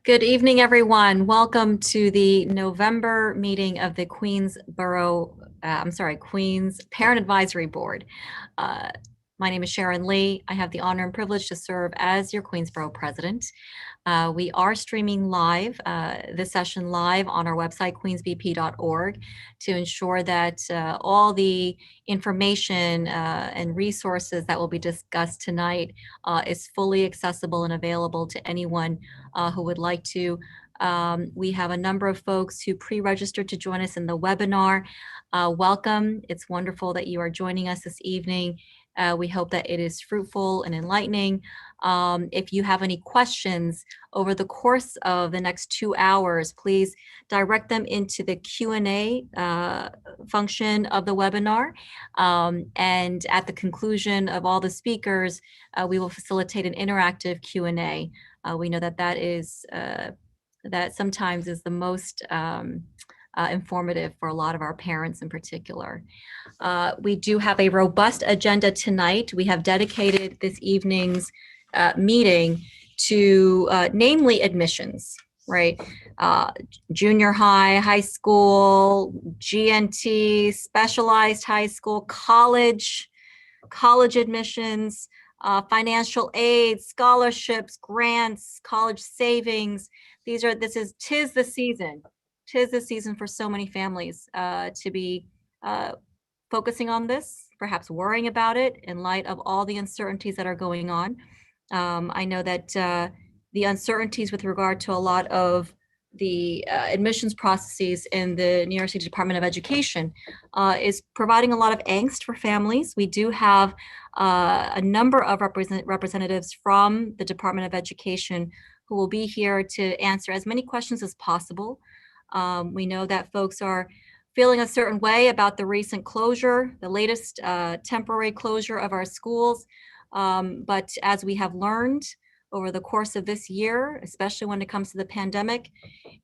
Good evening, everyone. Welcome to the November meeting of the Queens Parent Advisory Board. Uh, my name is Sharon Lee. I have the honor and privilege to serve as your Queensborough president. We are streaming this session live on our website, queensbp.org, to ensure that all the information and resources that will be discussed tonight is fully accessible and available to anyone who would like to. We have a number of folks who pre-registered to join us in the webinar. Welcome. It's wonderful that you are joining us this evening. We hope that it is fruitful and enlightening. If you have any questions over the course of the next 2 hours, please direct them into the Q&A function of the webinar. And at the conclusion of all the speakers, we will facilitate an interactive Q&A. We know that that sometimes is the most informative for a lot of our parents in particular. We do have a robust agenda tonight. We have dedicated this evening's meeting to namely admissions, right? Junior high, high school, GNT, specialized high school, college admissions, financial aid, scholarships, grants, college savings. Tis the season. Tis the season for so many families to be focusing on this, perhaps worrying about it in light of all the uncertainties that are going on. I know that the uncertainties with regard to a lot of the admissions processes in the New York City Department of Education is providing a lot of angst for families. We do have a number of representatives from the Department of Education who will be here to answer as many questions as possible. We know that folks are feeling a certain way about the recent closure, the latest temporary closure of our schools. But as we have learned over the course of this year, especially when it comes to the pandemic,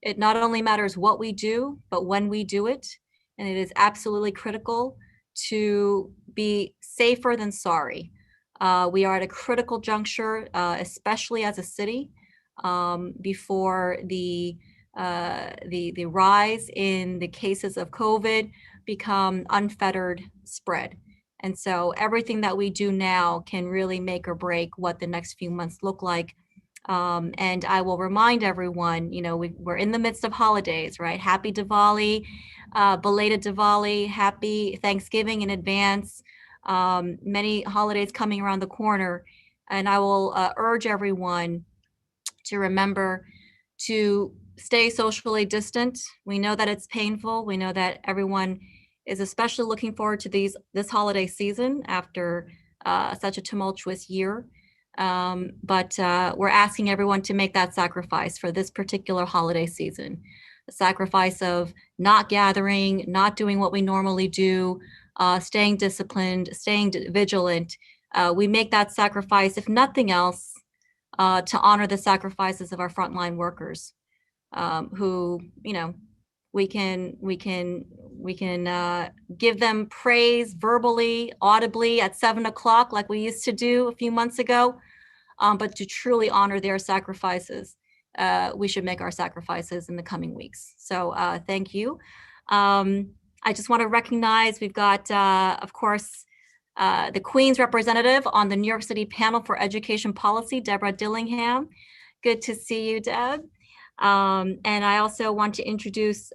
it not only matters what we do, but when we do it. And it is absolutely critical to be safer than sorry. We are at a critical juncture, especially as a city, before the rise in the cases of COVID become unfettered spread. And so everything that we do now can really make or break what the next few months look like. And I will remind everyone, we're in the midst of holidays, right? Happy Diwali, belated Diwali, happy Thanksgiving in advance. Many holidays coming around the corner. And I will urge everyone to remember to stay socially distant. We know that it's painful. We know that everyone is especially looking forward to this holiday season after such a tumultuous year. But we're asking everyone to make that sacrifice for this particular holiday season. The sacrifice of not gathering, not doing what we normally do, staying disciplined, staying vigilant. We make that sacrifice, if nothing else, to honor the sacrifices of our frontline workers, who, we can give them praise verbally, audibly at 7:00 like we used to do a few months ago. But to truly honor their sacrifices, we should make our sacrifices in the coming weeks. So thank you. I just want to recognize we've got, of course, the Queen's representative on the New York City panel for education policy, Deborah Dillingham. Good to see you, Deb. And I also want to introduce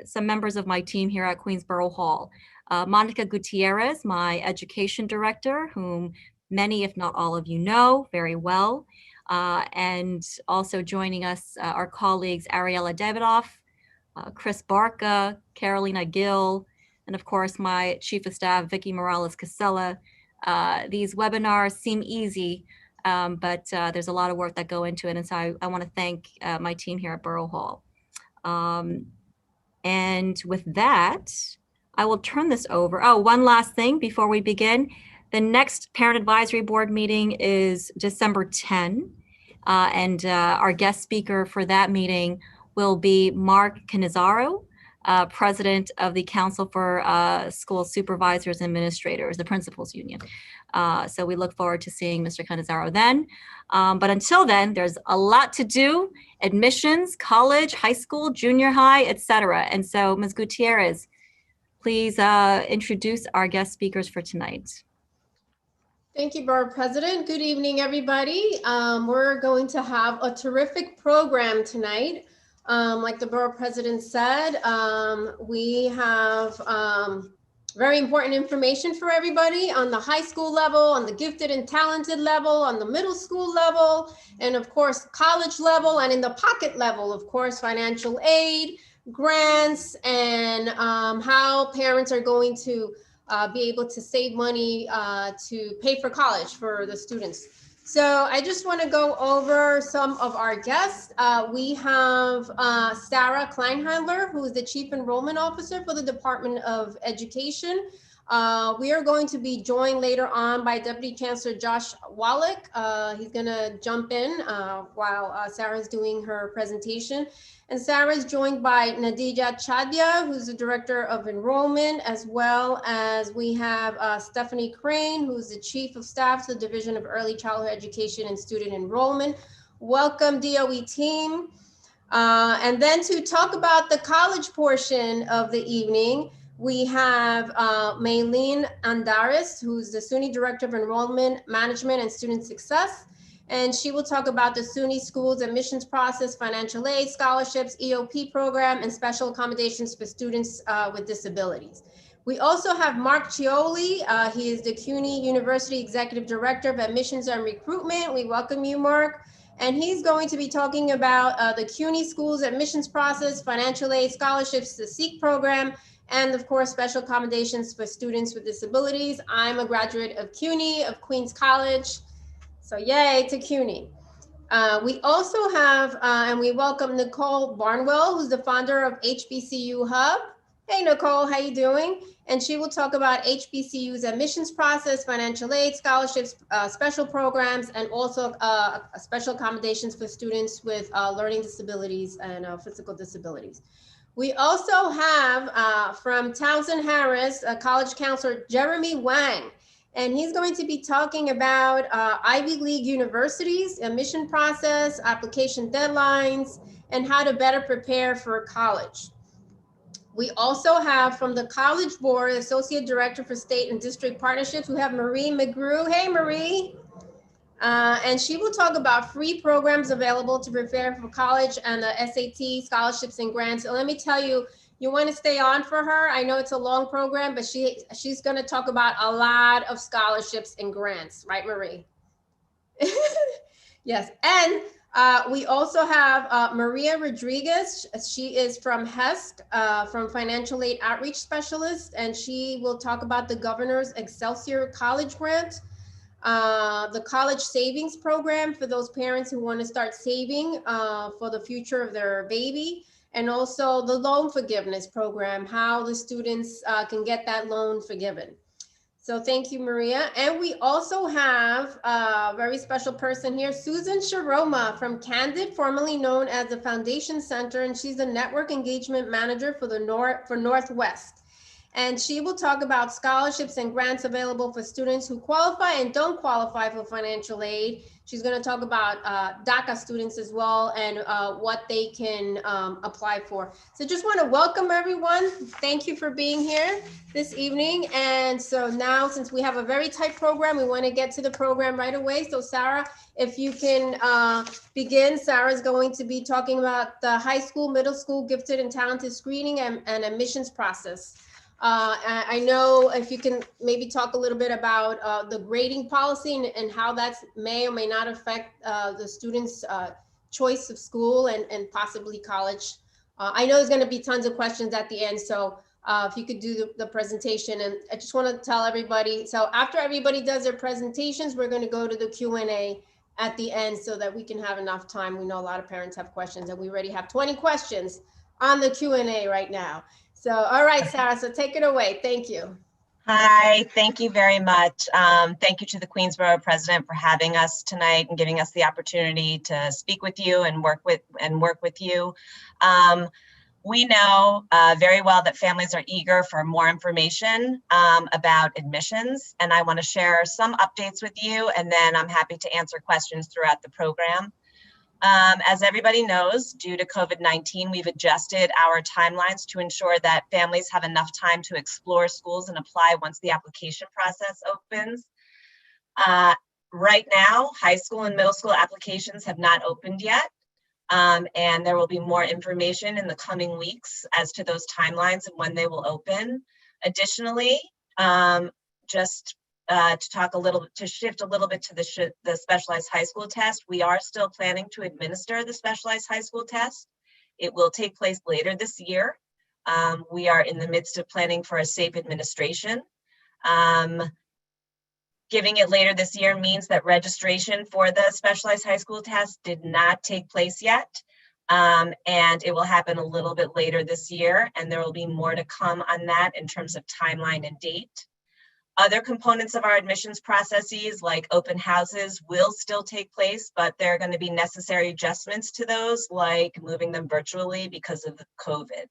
some members of my team here at Queensborough Hall. Monica Gutierrez, my education director, whom many, if not all of you know very well. And also joining us, our colleagues, Ariella Davidoff, Chris Barca, Carolina Gill, and of course, my chief of staff, Vicki Morales-Casella. These webinars seem easy, but there's a lot of work that go into it. And so I want to thank my team here at Borough Hall. And with that, I will turn this over. Oh, one last thing before we begin. The next Parent Advisory Board meeting is December 10. And our guest speaker for that meeting will be Mark Cannizzaro, president of the Council for School Supervisors and Administrators, the Principals Union. So we look forward to seeing Mr. Cannizzaro then. But until then, there's a lot to do admissions, college, high school, junior high, etc. And so, Ms. Gutierrez, please introduce our guest speakers for tonight. Thank you, Borough President. Good evening, everybody. We're going to have a terrific program tonight. Like the Borough President said, we have very important information for everybody on the high school level, on the gifted and talented level, on the middle school level, and of course, college level, and in the pocket level, of course, financial aid, grants, and how parents are going to be able to save money to pay for college for the students. So I just want to go over some of our guests. We have Sarah Kleinhandler, who is the Chief Enrollment Officer for the Department of Education. We are going to be joined later on by Deputy Chancellor Josh Wallack. He's going to jump in while Sarah's doing her presentation. And Sarah is joined by Nadija Chadia, who's the Director of Enrollment, as well as we have Stephanie Crane, who's the Chief of Staff to the Division of Early Childhood Education and Student Enrollment. Welcome, DOE team. And then to talk about the college portion of the evening, we have Meylin Andares, who's the SUNY Director of Enrollment, Management, and Student Success. And she will talk about the SUNY schools admissions process, financial aid, scholarships, EOP program, and special accommodations for students with disabilities. We also have Mark Ciolli. He is the CUNY University Executive Director of Admissions and Recruitment. We welcome you, Mark. And he's going to be talking about the CUNY schools admissions process, financial aid, scholarships, the SEEK program, and of course, special accommodations for students with disabilities. I'm a graduate of CUNY, of Queens College. So yay to CUNY. We also have, and we welcome Nicole Barnwell, who's the founder of HBCU Hub. Hey, Nicole, how you doing? And she will talk about HBCU's admissions process, financial aid, scholarships, special programs, and also special accommodations for students with learning disabilities and physical disabilities. We also have from Townsend Harris, College Counselor Jeremy Wang. And he's going to be talking about Ivy League universities, admission process, application deadlines, and how to better prepare for college. We also have from the College Board, Associate Director for State and District Partnerships, we have Marie McGrew. Hey, Marie. And she will talk about free programs available to prepare for college and the SAT, scholarships, and grants. So let me tell you, you want to stay on for her. I know it's a long program, but she's going to talk about a lot of scholarships and grants, right, Marie? Yes. And we also have Maria Rodriguez. She is from HESC, from Financial Aid Outreach Specialist, and she will talk about the Governor's Excelsior College Grant, the college savings program for those parents who want to start saving for the future of their baby, and also the loan forgiveness program, how the students can get that loan forgiven. So thank you, Maria. And we also have a very special person here, Susan Shiroma from CANDID, formerly known as the Foundation Center, and she's the Network Engagement Manager for the Northwest. And she will talk about scholarships and grants available for students who qualify and don't qualify for financial aid. She's going to talk about DACA students as well and what they can apply for. So just want to welcome everyone. Thank you for being here this evening. And so now, since we have a very tight program, we want to get to the program right away. So Sarah, if you can begin. Sarah's going to be talking about the high school, middle school, gifted and talented screening and admissions process. I know if you can maybe talk a little bit about the grading policy and how that may or may not affect the students' choice of school and possibly college. I know there's going to be tons of questions at the end, so if you could do the presentation. And I just want to tell everybody, so after everybody does their presentations, we're going to go to the Q&A at the end so that we can have enough time. We know a lot of parents have questions, and we already have 20 questions on the Q&A right now. So, all right, Sarah, so take it away. Thank you. Hi, thank you very much. Thank you to the Queensborough President for having us tonight and giving us the opportunity to speak with you and work with you. We know very well that families are eager for more information about admissions, and I want to share some updates with you, and then I'm happy to answer questions throughout the program. As everybody knows, due to COVID-19, we've adjusted our timelines to ensure that families have enough time to explore schools and apply once the application process opens. Right now, high school and middle school applications have not opened yet, and there will be more information in the coming weeks as to those timelines and when they will open. Additionally, to shift a little bit to the specialized high school test, we are still planning to administer the specialized high school test. It will take place later this year. We are in the midst of planning for a safe administration. Giving it later this year means that registration for the specialized high school test did not take place yet. And it will happen a little bit later this year, and there will be more to come on that in terms of timeline and date. Other components of our admissions processes, like open houses, will still take place, but there are going to be necessary adjustments to those, like moving them virtually because of COVID.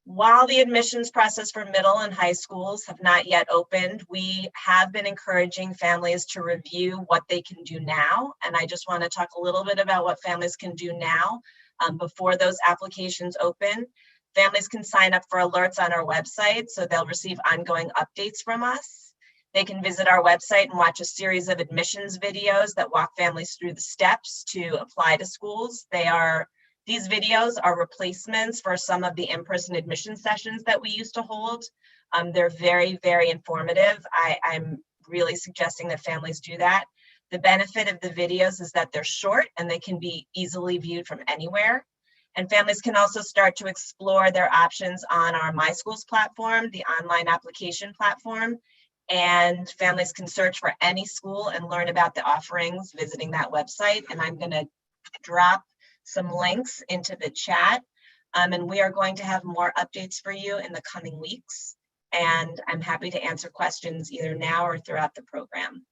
While the admissions process for middle and high schools have not yet opened, we have been encouraging families to review what they can do now. And I just want to talk a little bit about what families can do now before those applications open. Families can sign up for alerts on our website, so they'll receive ongoing updates from us. They can visit our website and watch a series of admissions videos that walk families through the steps to apply to schools. These videos are replacements for some of the in-person admission sessions that we used to hold. They're very, very informative. I'm really suggesting that families do that. The benefit of the videos is that they're short and they can be easily viewed from anywhere. And families can also start to explore their options on our My Schools platform, the online application platform. And families can search for any school and learn about the offerings visiting that website. And I'm going to drop some links into the chat. And we are going to have more updates for you in the coming weeks. And I'm happy to answer questions either now or throughout the program.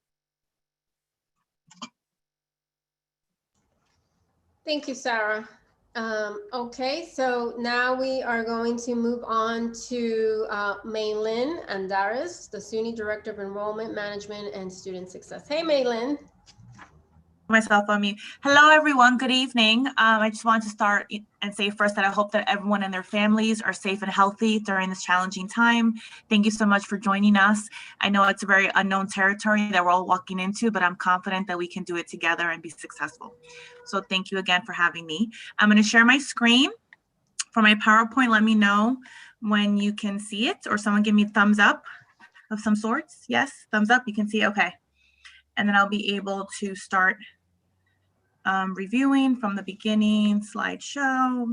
Thank you, Sarah. Okay, so now we are going to move on to Meylin Andares, the SUNY Director of Enrollment Management and Student Success. Hey, Meylin. Myself on mute. Hello, everyone. Good evening. I just want to start and say first that I hope that everyone and their families are safe and healthy during this challenging time. Thank you so much for joining us. I know it's a very unknown territory that we're all walking into, but I'm confident that we can do it together and be successful. So thank you again for having me. I'm going to share my screen for my PowerPoint. Let me know when you can see it, or someone give me a thumbs up of some sorts. Yes, thumbs up. You can see. Okay. And then I'll be able to start reviewing from the beginning. Slideshow.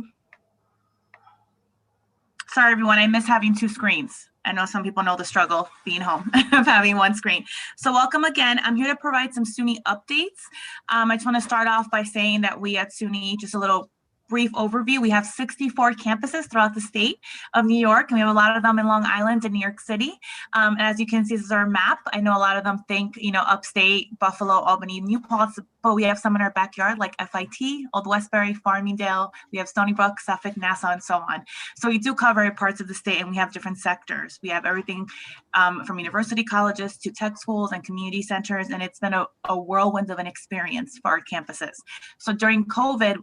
Sorry, everyone, I miss having two screens. I know some people know the struggle being home of having one screen. So welcome again. I'm here to provide some SUNY updates. I just want to start off by saying that we at SUNY, just a little brief overview, we have 64 campuses throughout the state of New York, and we have a lot of them in Long Island and New York City. And as you can see, this is our map. I know a lot of them think, upstate, Buffalo, Albany, New Paltz, but we have some in our backyard like FIT, Old Westbury, Farmingdale, we have Stony Brook, Suffolk, Nassau, and so on. So we do cover parts of the state, and we have different sectors. We have everything from university colleges to tech schools and community centers, and it's been a whirlwind of an experience for our campuses. So during COVID,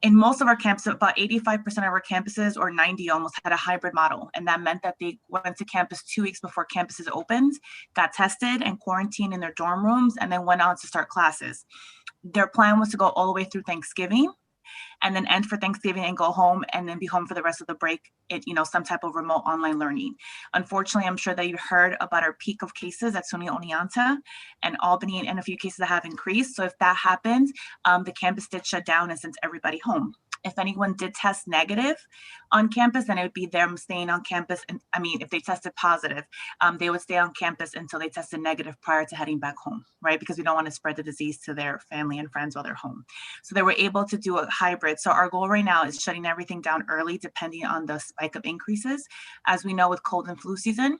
in most of our campuses, about 85% of our campuses, or 90 almost, had a hybrid model. And that meant that they went to campus 2 weeks before campuses opened, got tested and quarantined in their dorm rooms, and then went on to start classes. Their plan was to go all the way through Thanksgiving, and then end for Thanksgiving and go home, and then be home for the rest of the break, some type of remote online learning. Unfortunately, I'm sure that you've heard about our peak of cases at SUNY Oneonta and Albany, and a few cases that have increased. So if that happened, the campus did shut down and sent everybody home. If anyone did test negative on campus, then it would be them staying on campus. And if they tested positive, they would stay on campus until they tested negative prior to heading back home, right? Because we don't want to spread the disease to their family and friends while they're home. So they were able to do a hybrid. So our goal right now is shutting everything down early, depending on the spike of increases. As we know, with cold and flu season,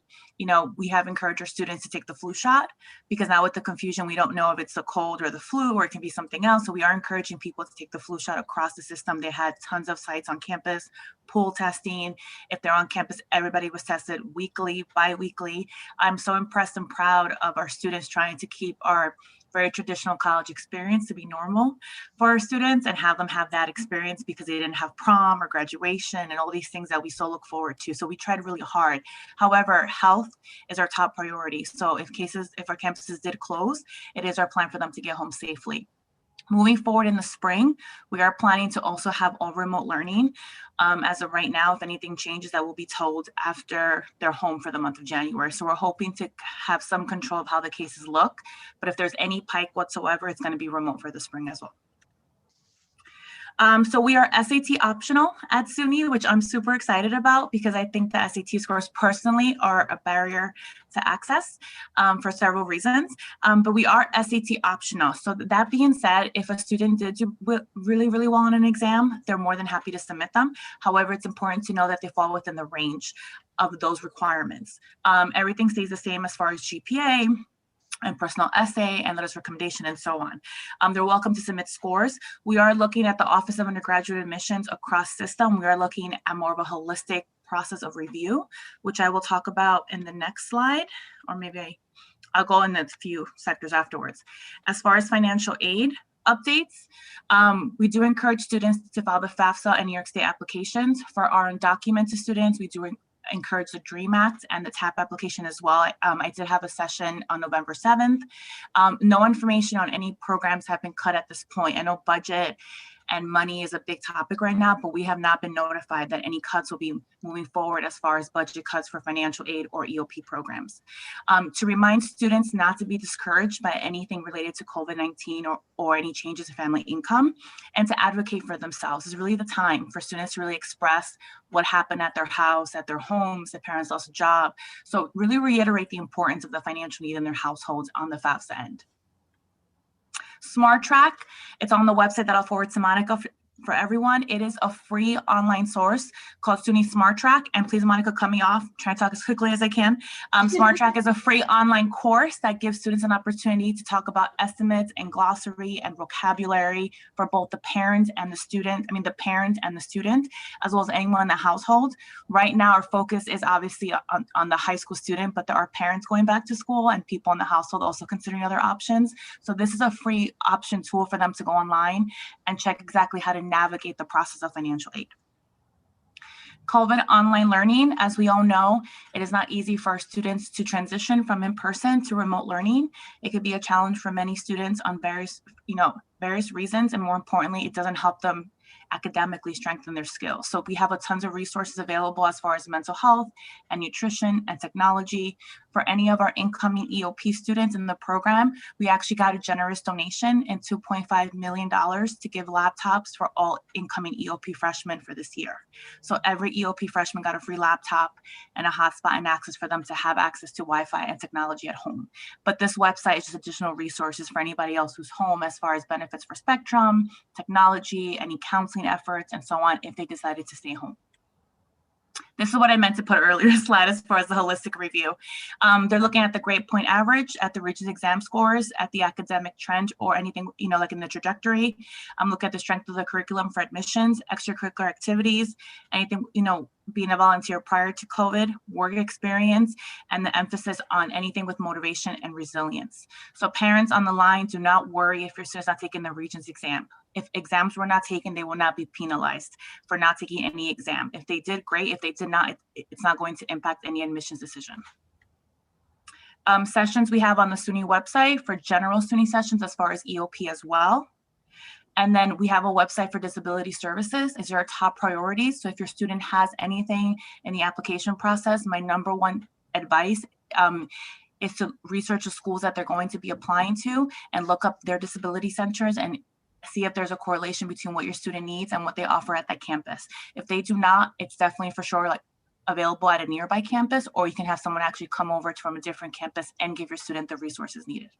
we have encouraged our students to take the flu shot, because now with the confusion, we don't know if it's the cold or the flu, or it can be something else. So we are encouraging people to take the flu shot across the system. They had tons of sites on campus, pool testing. If they're on campus, everybody was tested weekly, bi-weekly. I'm so impressed and proud of our students trying to keep our very traditional college experience to be normal for our students and have them have that experience because they didn't have prom or graduation and all these things that we so look forward to. So we tried really hard. However, health is our top priority. So if our campuses did close, it is our plan for them to get home safely. Moving forward in the spring, we are planning to also have all remote learning. As of right now, if anything changes, that will be told after they're home for the month of January. So we're hoping to have some control of how the cases look, but if there's any pike whatsoever, it's going to be remote for the spring as well. So we are SAT optional at SUNY, which I'm super excited about because I think the SAT scores personally are a barrier to access for several reasons, but we are SAT optional. So that being said, if a student did do really, really well on an exam, they're more than happy to submit them. However, it's important to know that they fall within the range of those requirements. Everything stays the same as far as GPA, and personal essay and letters of recommendation and so on. They're welcome to submit scores. We are looking at the Office of Undergraduate Admissions across system. We are looking at more of a holistic process of review, which I will talk about in the next slide, or maybe I'll go in a few sectors afterwards. As far as financial aid updates, we do encourage students to file the FAFSA and New York State applications. For our undocumented students, we do encourage the DREAM Act and the TAP application as well. I did have a session on November 7th. No information on any programs have been cut at this point. I know budget and money is a big topic right now, but we have not been notified that any cuts will be moving forward as far as budget cuts for financial aid or EOP programs. To remind students not to be discouraged by anything related to COVID-19 or any changes in family income, and to advocate for themselves. Is really the time for students to really express what happened at their house, at their homes, their parents lost a job. So really reiterate the importance of the financial need in their households on the FAFSA end. Smart Track, it's on the website that I'll forward to Monica for everyone. It is a free online source called SUNY Smart Track. And please, Monica, cut me off. Try to talk as quickly as I can. Smart Track is a free online course that gives students an opportunity to talk about estimates and glossary and vocabulary for both the parent and the student. I mean, the parent and the student, as well as anyone in the household. Right now, our focus is obviously on the high school student, but there are parents going back to school and people in the household also considering other options. So this is a free option tool for them to go online and check exactly how to navigate the process of financial aid. COVID online learning, as we all know, it is not easy for our students to transition from in-person to remote learning. It could be a challenge for many students on various reasons, and more importantly, it doesn't help them academically strengthen their skills. So we have tons of resources available as far as mental health and nutrition and technology. For any of our incoming EOP students in the program, we actually got a generous donation in $2.5 million to give laptops for all incoming EOP freshmen for this year. So every EOP freshman got a free laptop and a hotspot and access for them to have access to Wi-Fi and technology at home. But this website is just additional resources for anybody else who's home as far as benefits for Spectrum, technology, any counseling efforts, and so on if they decided to stay home. This is what I meant to put earlier slide as far as the holistic review. They're looking at the grade point average, at the Regents exam scores, at the academic trend, or anything, like in the trajectory. Look at the strength of the curriculum for admissions, extracurricular activities, anything, being a volunteer prior to COVID, work experience, and the emphasis on anything with motivation and resilience. So parents on the line, do not worry if your student's not taking the Regents exam. If exams were not taken, they will not be penalized for not taking any exam. If they did, great. If they did not, it's not going to impact any admissions decision. Sessions we have on the SUNY website for general SUNY sessions as far as EOP as well. And then we have a website for disability services. These are our top priorities. So if your student has anything in the application process, my number one advice is to research the schools that they're going to be applying to and look up their disability centers and see if there's a correlation between what your student needs and what they offer at that campus. If they do not, it's definitely for sure available at a nearby campus, or you can have someone actually come over from a different campus and give your student the resources needed.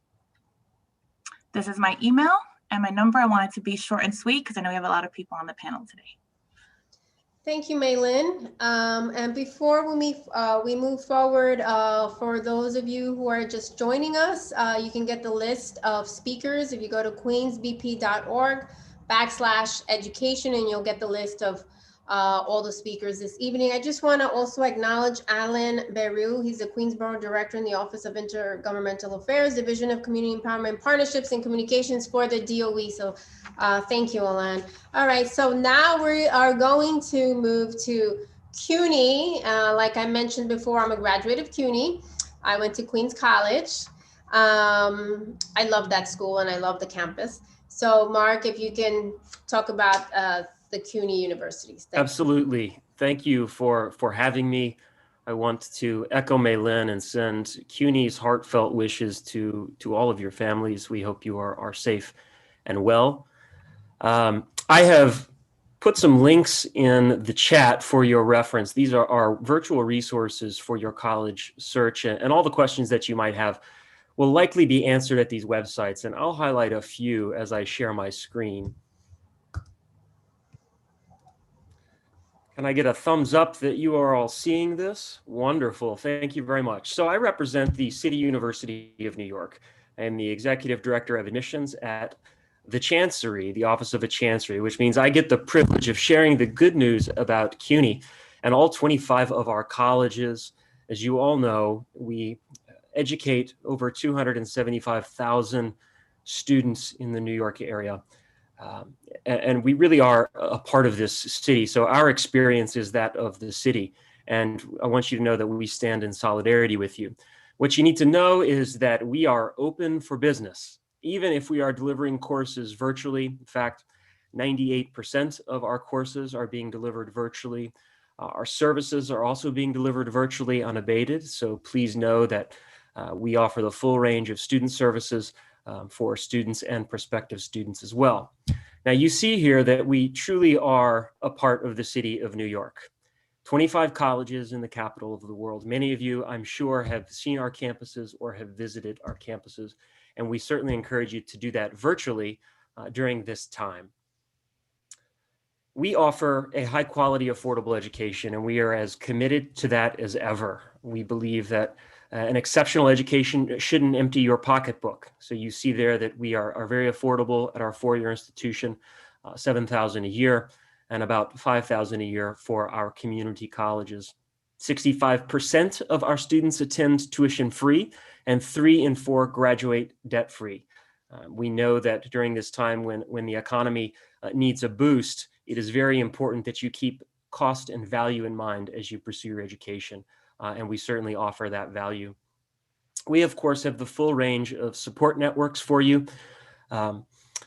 This is my email and my number. I want it to be short and sweet because I know we have a lot of people on the panel today. Thank you, Meylin. And before we move forward, for those of you who are just joining us, you can get the list of speakers if you go to queensbp.org/education, and you'll get the list of all the speakers this evening. I just want to also acknowledge Alan Beru. He's the Queensborough Director in the Office of Intergovernmental Affairs, Division of Community Empowerment, Partnerships and Communications for the DOE. So thank you, Alan. All right, so now we are going to move to CUNY. Like I mentioned before, I'm a graduate of CUNY. I went to Queens College. I love that school and I love the campus. So Mark, if you can talk about the CUNY universities. Absolutely. Thank you for having me. I want to echo Meylin and send CUNY's heartfelt wishes to all of your families. We hope you are safe and well. I have put some links in the chat for your reference. These are our virtual resources for your college search, and all the questions that you might have will likely be answered at these websites. And I'll highlight a few as I share my screen. Can I get a thumbs up that you are all seeing this? Wonderful, thank you very much. So I represent the City University of New York. I am the Executive Director of Admissions at the Chancery, the Office of a Chancery, which means I get the privilege of sharing the good news about CUNY and all 25 of our colleges. As you all know, we educate over 275,000 students in the New York area. And we really are a part of this city. So our experience is that of the city. And I want you to know that we stand in solidarity with you. What you need to know is that we are open for business, even if we are delivering courses virtually. In fact, 98% of our courses are being delivered virtually. Our services are also being delivered virtually unabated. So please know that we offer the full range of student services for students and prospective students as well. Now you see here that we truly are a part of the city of New York. 25 colleges in the capital of the world. Many of you, I'm sure, have seen our campuses or have visited our campuses, and we certainly encourage you to do that virtually during this time. We offer a high quality, affordable education, and we are as committed to that as ever. We believe that an exceptional education shouldn't empty your pocketbook. So you see there that we are very affordable at our four-year institution, $7,000 a year, and about $5,000 a year for our community colleges. 65% of our students attend tuition free, and 3 in 4 graduate debt free. We know that during this time when the economy needs a boost, it is very important that you keep cost and value in mind as you pursue your education. And we certainly offer that value. We, of course, have the full range of support networks for you.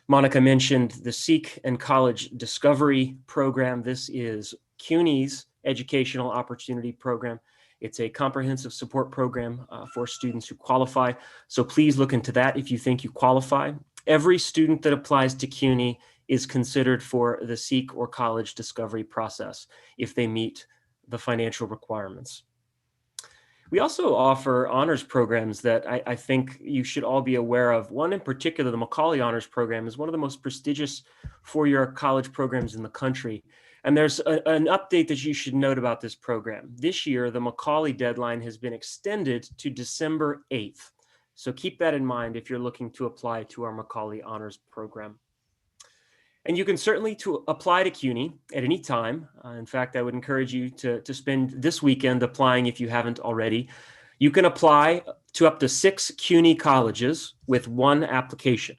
Monica mentioned the Seek and College Discovery Program. This is CUNY's Educational Opportunity Program. It's a comprehensive support program for students who qualify. So please look into that if you think you qualify. Every student that applies to CUNY is considered for the Seek or College Discovery process if they meet the financial requirements. We also offer honors programs that I think you should all be aware of. One in particular, the Macaulay Honors Program, is one of the most prestigious four-year college programs in the country. And there's an update that you should note about this program. This year, the Macaulay deadline has been extended to December 8th. So keep that in mind if you're looking to apply to our Macaulay Honors Program. And you can certainly apply to CUNY at any time. In fact, I would encourage you to spend this weekend applying if you haven't already. You can apply to up to 6 CUNY colleges with 1 application.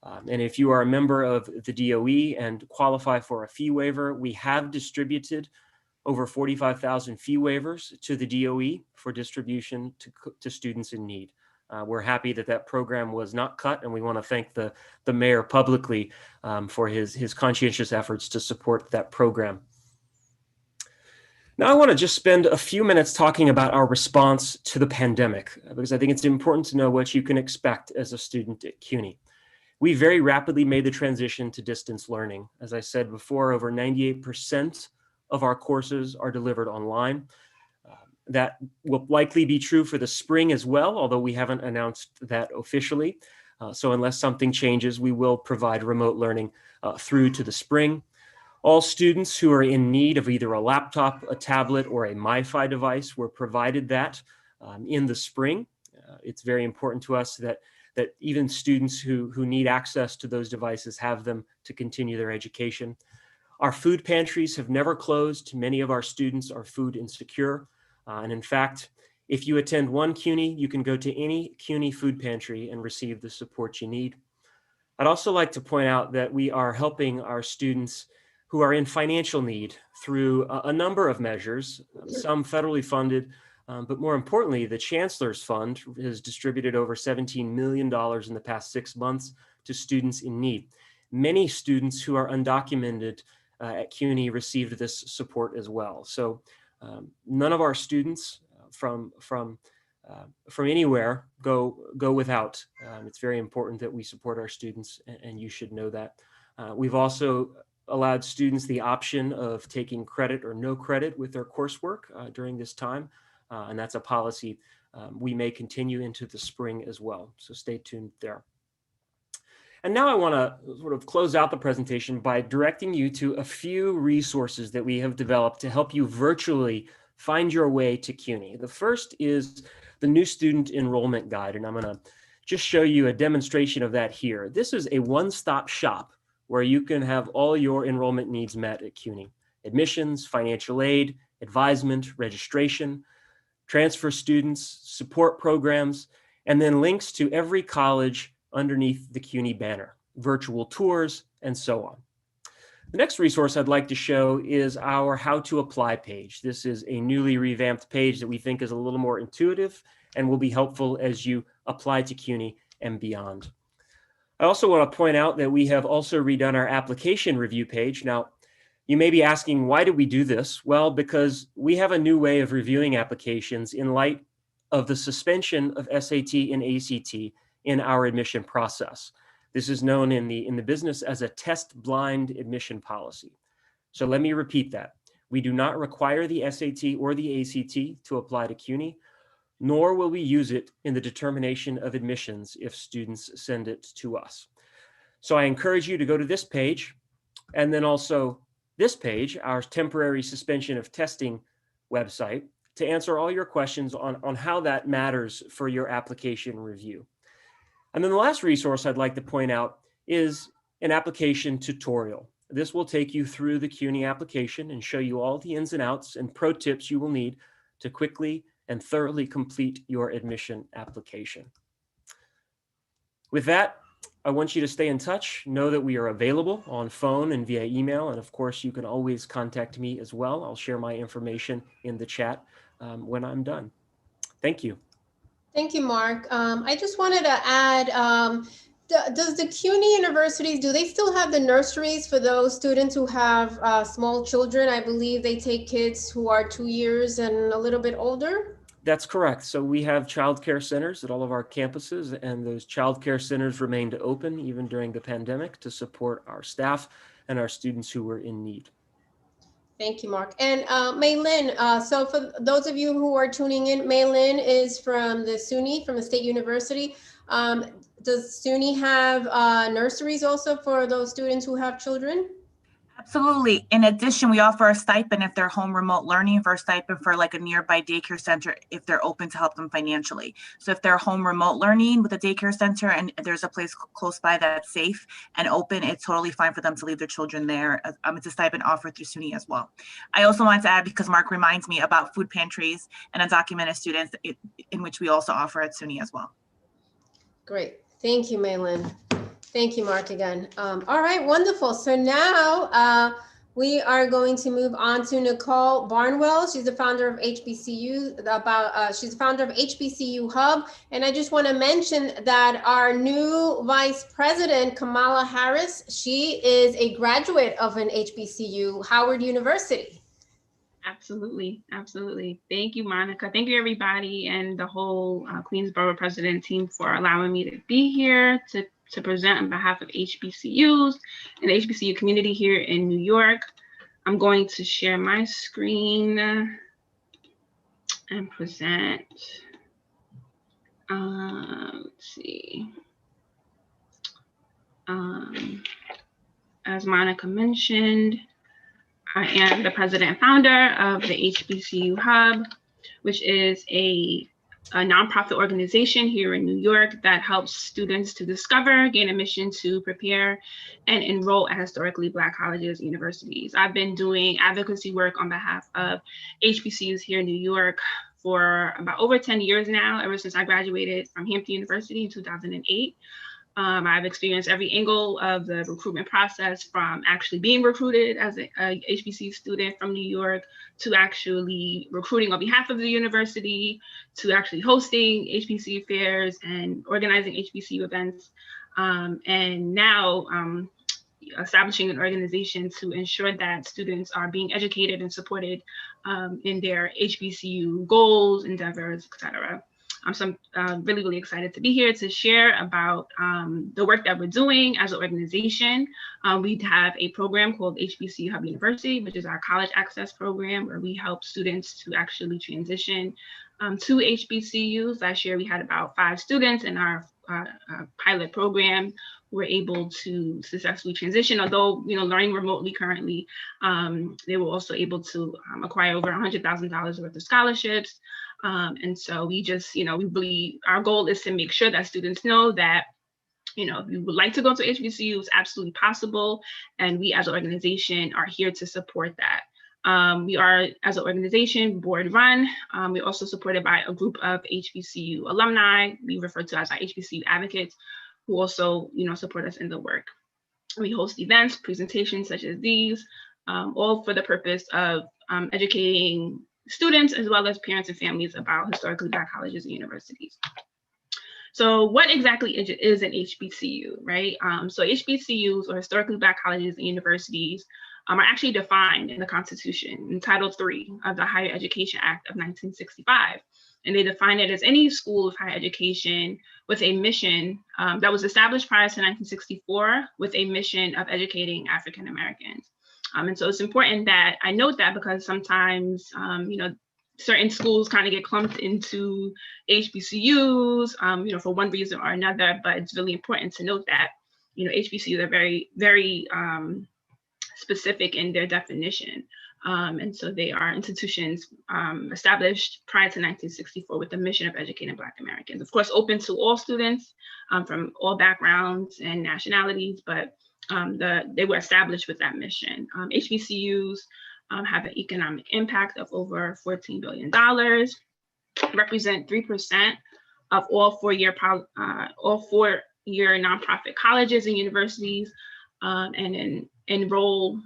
And if you are a member of the DOE and qualify for a fee waiver, we have distributed over 45,000 fee waivers to the DOE for distribution to students in need. We're happy that that program was not cut, and we want to thank the mayor publicly for his conscientious efforts to support that program. Now I want to just spend a few minutes talking about our response to the pandemic, because I think it's important to know what you can expect as a student at CUNY. We very rapidly made the transition to distance learning. As I said before, over 98% of our courses are delivered online. That will likely be true for the spring as well, although we haven't announced that officially. So unless something changes, we will provide remote learning through to the spring. All students who are in need of either a laptop, a tablet, or a MiFi device were provided that in the spring. It's very important to us that even students who need access to those devices have them to continue their education. Our food pantries have never closed. Many of our students are food insecure. And in fact, if you attend one CUNY, you can go to any CUNY food pantry and receive the support you need. I'd also like to point out that we are helping our students who are in financial need through a number of measures, some federally funded, but more importantly, the Chancellor's Fund has distributed over $17 million in the past 6 months to students in need. Many students who are undocumented at CUNY received this support as well. So none of our students from anywhere go without. It's very important that we support our students, and you should know that. We've also allowed students the option of taking credit or no credit with their coursework during this time, and that's a policy we may continue into the spring as well. So stay tuned there. And now I want to sort of close out the presentation by directing you to a few resources that we have developed to help you virtually find your way to CUNY. The first is the new student enrollment guide, and I'm going to just show you a demonstration of that here. This is a one-stop shop where you can have all your enrollment needs met at CUNY. Admissions, financial aid, advisement, registration, transfer students, support programs, and then links to every college underneath the CUNY banner, virtual tours, and so on. The next resource I'd like to show is our How to Apply page. This is a newly revamped page that we think is a little more intuitive and will be helpful as you apply to CUNY and beyond. I also want to point out that we have also redone our application review page. Now, you may be asking, why did we do this? Well, because we have a new way of reviewing applications in light of the suspension of SAT and ACT in our admission process. This is known in the business as a test blind admission policy. So let me repeat that. We do not require the SAT or the ACT to apply to CUNY, nor will we use it in the determination of admissions if students send it to us. So I encourage you to go to this page, and then also this page, our temporary suspension of testing website, to answer all your questions on how that matters for your application review. And then the last resource I'd like to point out is an application tutorial. This will take you through the CUNY application and show you all the ins and outs and pro tips you will need to quickly and thoroughly complete your admission application. With that, I want you to stay in touch. Know that we are available on phone and via email. And of course, you can always contact me as well. I'll share my information in the chat when I'm done. Thank you. Thank you, Mark. I just wanted to add, does the CUNY universities, do they still have the nurseries for those students who have small children? I believe they take kids who are 2 years and a little bit older. That's correct. So we have child care centers at all of our campuses, and those child care centers remained open even during the pandemic to support our staff and our students who were in need. Thank you, Mark. And Meylin, so for those of you who are tuning in, Meylin is from the SUNY, from the State University. Does SUNY have nurseries also for those students who have children? Absolutely. In addition, we offer a stipend if they're home remote learning, for a stipend for like a nearby daycare center if they're open to help them financially. So if they're home remote learning with a daycare center and there's a place close by that's safe and open, it's totally fine for them to leave their children there. It's a stipend offered through SUNY as well. I also wanted to add, because Mark reminds me, about food pantries and undocumented students, in which we also offer at SUNY as well. Great. Thank you, Meylin. Thank you, Mark, again. All right, wonderful. So now we are going to move on to Nicole Barnwell. She's the founder of HBCU. She's the founder of HBCU Hub. And I just want to mention that our new Vice President, Kamala Harris, she is a graduate of an HBCU, Howard University. Absolutely. Absolutely. Thank you, Monica. Thank you, everybody, and the whole Queensborough President team for allowing me to be here to present on behalf of HBCUs and the HBCU community here in New York. I'm going to share my screen and present. Let's see. As Monica mentioned, I am the president and founder of the HBCU Hub, which is a a nonprofit organization here in New York that helps students to discover, gain admission to, prepare, and enroll at historically Black colleges and universities. I've been doing advocacy work on behalf of HBCUs here in New York for about over 10 years now, ever since I graduated from Hampton University in 2008. I've experienced every angle of the recruitment process, from actually being recruited as a HBCU student from New York, to actually recruiting on behalf of the university, to actually hosting HBCU fairs and organizing HBCU events, and now establishing an organization to ensure that students are being educated and supported in their HBCU goals, endeavors, etc. So I'm really, really excited to be here to share about the work that we're doing as an organization. We have a program called HBCU Hub University, which is our college access program, where we help students to actually transition to HBCUs. Last year, we had about 5 students in our pilot program were able to successfully transition. Although, learning remotely currently, they were also able to acquire over $100,000 worth of scholarships. And so we just, our goal is to make sure that students know that, if you would like to go to HBCU, it's absolutely possible. And we as an organization are here to support that. We are, as an organization, board run. We're also supported by a group of HBCU alumni. We refer to as our HBCU advocates, who also, support us in the work. We host events, presentations such as these, all for the purpose of educating students as well as parents and families about historically Black colleges and universities. So what exactly is an HBCU, right? So HBCUs, or historically Black colleges and universities, are actually defined in the Constitution, in Title III of the Higher Education Act of 1965. And they define it as any school of higher education with a mission that was established prior to 1964 with a mission of educating African Americans. And so it's important that I note that, because sometimes, certain schools kind of get clumped into HBCUs, for one reason or another, but it's really important to note that, HBCUs are very, very specific in their definition. And so they are institutions established prior to 1964 with the mission of educating Black Americans. Of course, open to all students from all backgrounds and nationalities, but they were established with that mission. HBCUs have an economic impact of over $14 billion, represent 3% of all four-year nonprofit colleges and universities, and enroll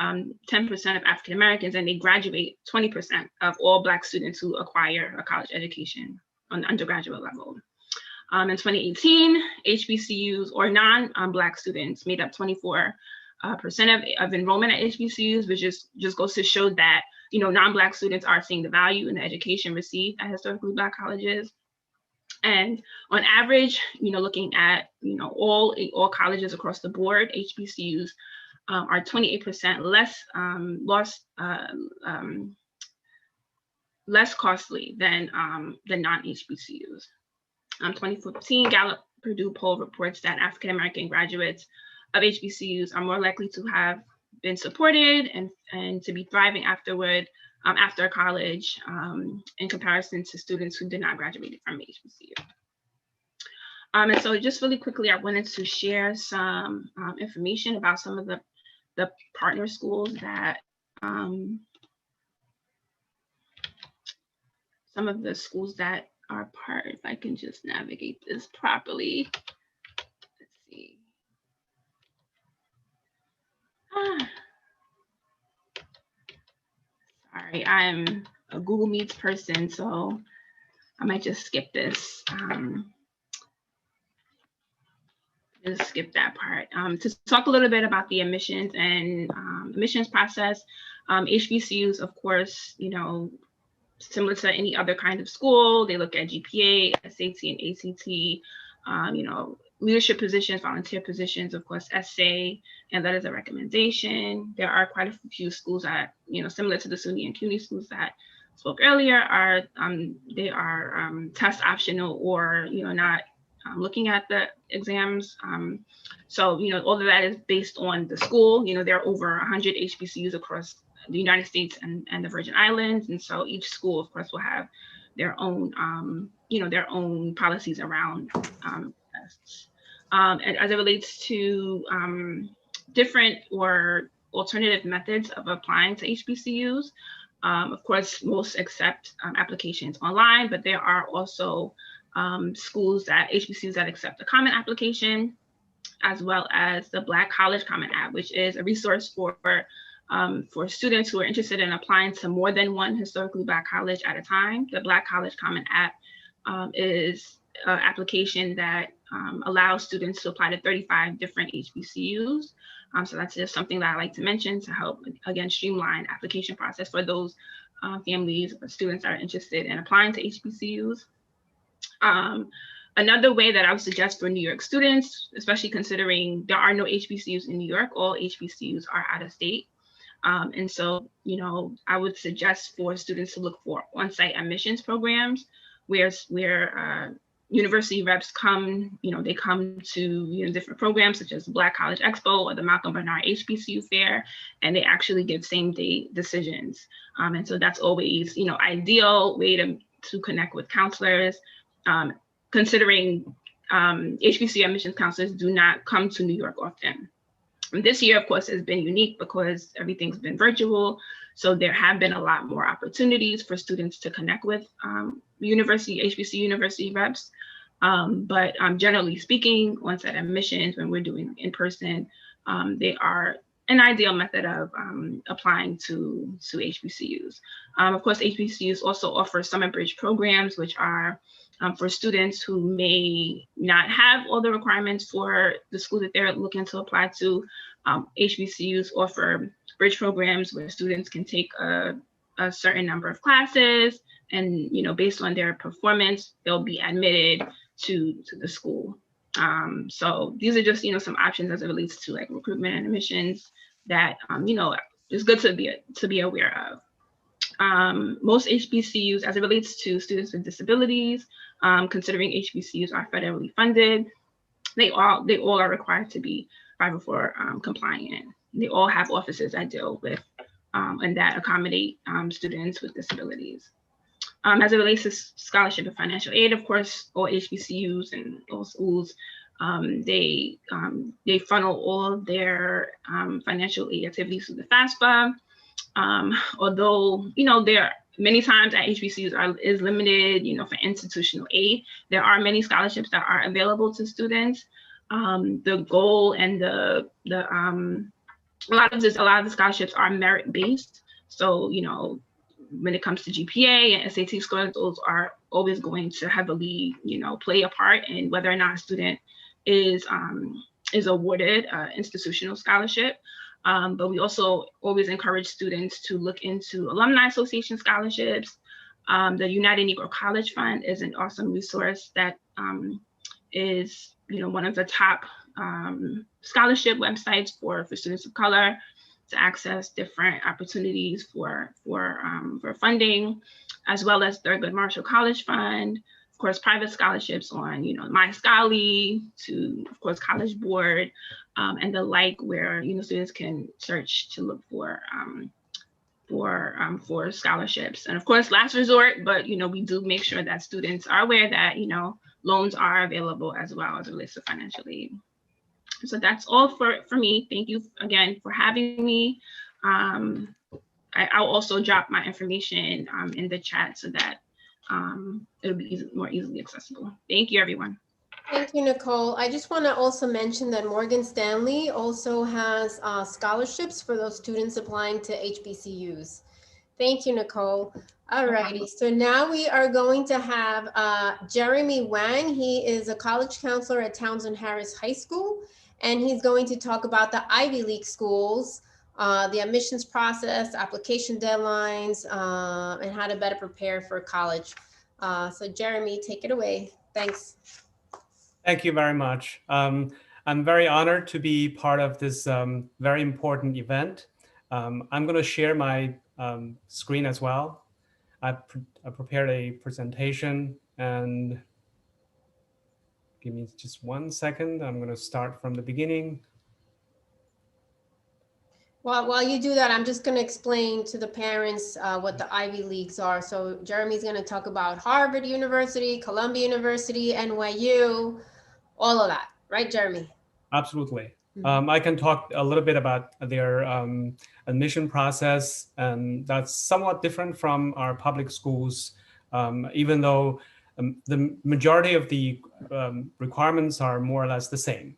10% of African Americans, and they graduate 20% of all Black students who acquire a college education on the undergraduate level. In 2018, HBCUs, or non-Black students, made up 24% of enrollment at HBCUs, which just goes to show that, non-Black students are seeing the value in the education received at historically Black colleges. And on average, looking at, all colleges across the board, HBCUs are 28% less costly than non-HBCUs. 2014 Gallup Purdue poll reports that African American graduates of HBCUs are more likely to have been supported and to be thriving afterward, after college, in comparison to students who did not graduate from HBCU. And so just really quickly, I wanted to share some information about some of the partner schools that, some of the schools that are part, if I can just navigate this properly. Let's see. Sorry, I'm a Google Meets person, so I might just skip this. Just skip that part. To talk a little bit about the admissions and admissions process, HBCUs, of course, similar to any other kind of school, they look at GPA, SAT, and ACT, leadership positions, volunteer positions, of course, essay, and letters of recommendation. There are quite a few schools that, similar to the SUNY and CUNY schools that spoke earlier, are they are test optional, or not looking at the exams. So all of that is based on the school. There are over 100 HBCUs across the United States and the Virgin Islands, and so each school, of course, will have their own, their own policies around tests. And as it relates to different or alternative methods of applying to HBCUs, of course, most accept applications online, but there are also HBCUs that accept the common application, as well as the Black College Common App, which is a resource for students who are interested in applying to more than one historically Black college at a time. The Black College Common App is an application that allows students to apply to 35 different HBCUs. So that's just something that I like to mention to help, again, streamline application process for those families or students that are interested in applying to HBCUs. Another way that I would suggest for New York students, especially considering there are no HBCUs in New York, all HBCUs are out of state. And so, I would suggest for students to look for on-site admissions programs where university reps come, they come to different programs such as the Black College Expo or the Malcolm Bernard HBCU Fair, and they actually give same-day decisions. And so that's always, ideal way to connect with counselors, considering HBCU admissions counselors do not come to New York often. And this year, of course, has been unique because everything's been virtual. So there have been a lot more opportunities for students to connect with HBCU university reps. But generally speaking, on-site admissions, when we're doing in person, they are an ideal method of applying to HBCUs. Of course, HBCUs also offer summer bridge programs, which are for students who may not have all the requirements for the school that they're looking to apply to. HBCUs offer bridge programs where students can take a certain number of classes, and based on their performance, they'll be admitted to the school. So these are just some options as it relates to like recruitment and admissions that is good to be aware of. Most HBCUs, as it relates to students with disabilities, considering HBCUs are federally funded, they all are required to be 504 compliant. They all have offices that deal with and that accommodate students with disabilities. As it relates to scholarship and financial aid, of course, all HBCUs and all schools, they funnel all of their financial aid activities through the FAFSA. Although, there many times at HBCUs is limited, for institutional aid, there are many scholarships that are available to students. The goal and a lot of the scholarships are merit-based. So, when it comes to GPA and SAT scores, those are always going to heavily, play a part in whether or not a student is awarded an institutional scholarship. But we also always encourage students to look into Alumni Association scholarships. The United Negro College Fund is an awesome resource that is, one of the top scholarship websites for students of color to access different opportunities for funding, as well as Thurgood Marshall College Fund. Of course, private scholarships on, My Scholly, to, of course, College Board, and the like, where, students can search to look for scholarships. And of course, last resort, but, we do make sure that students are aware that, loans are available as well as it relates to financial aid. So that's all for me. Thank you again for having me. I'll also drop my information in the chat so that it'll be more easily accessible. Thank you, everyone. Thank you, Nicole. I just want to also mention that Morgan Stanley also has scholarships for those students applying to HBCUs. Thank you, Nicole. All righty, so now we are going to have Jeremy Wang. He is a college counselor at Townsend Harris High School, and he's going to talk about the Ivy League schools, the admissions process, application deadlines, and how to better prepare for college. So Jeremy, take it away. Thanks. Thank you very much. I'm very honored to be part of this very important event. I'm going to share my screen as well. I prepared a presentation, and give me just 1 second. I'm going to start from the beginning. Well, while you do that, I'm just going to explain to the parents what the Ivy Leagues are. So Jeremy's going to talk about Harvard University, Columbia University, NYU, all of that. Right, Jeremy? Absolutely. Mhm. I can talk a little bit about their admission process, and that's somewhat different from our public schools, even though the majority of the requirements are more or less the same.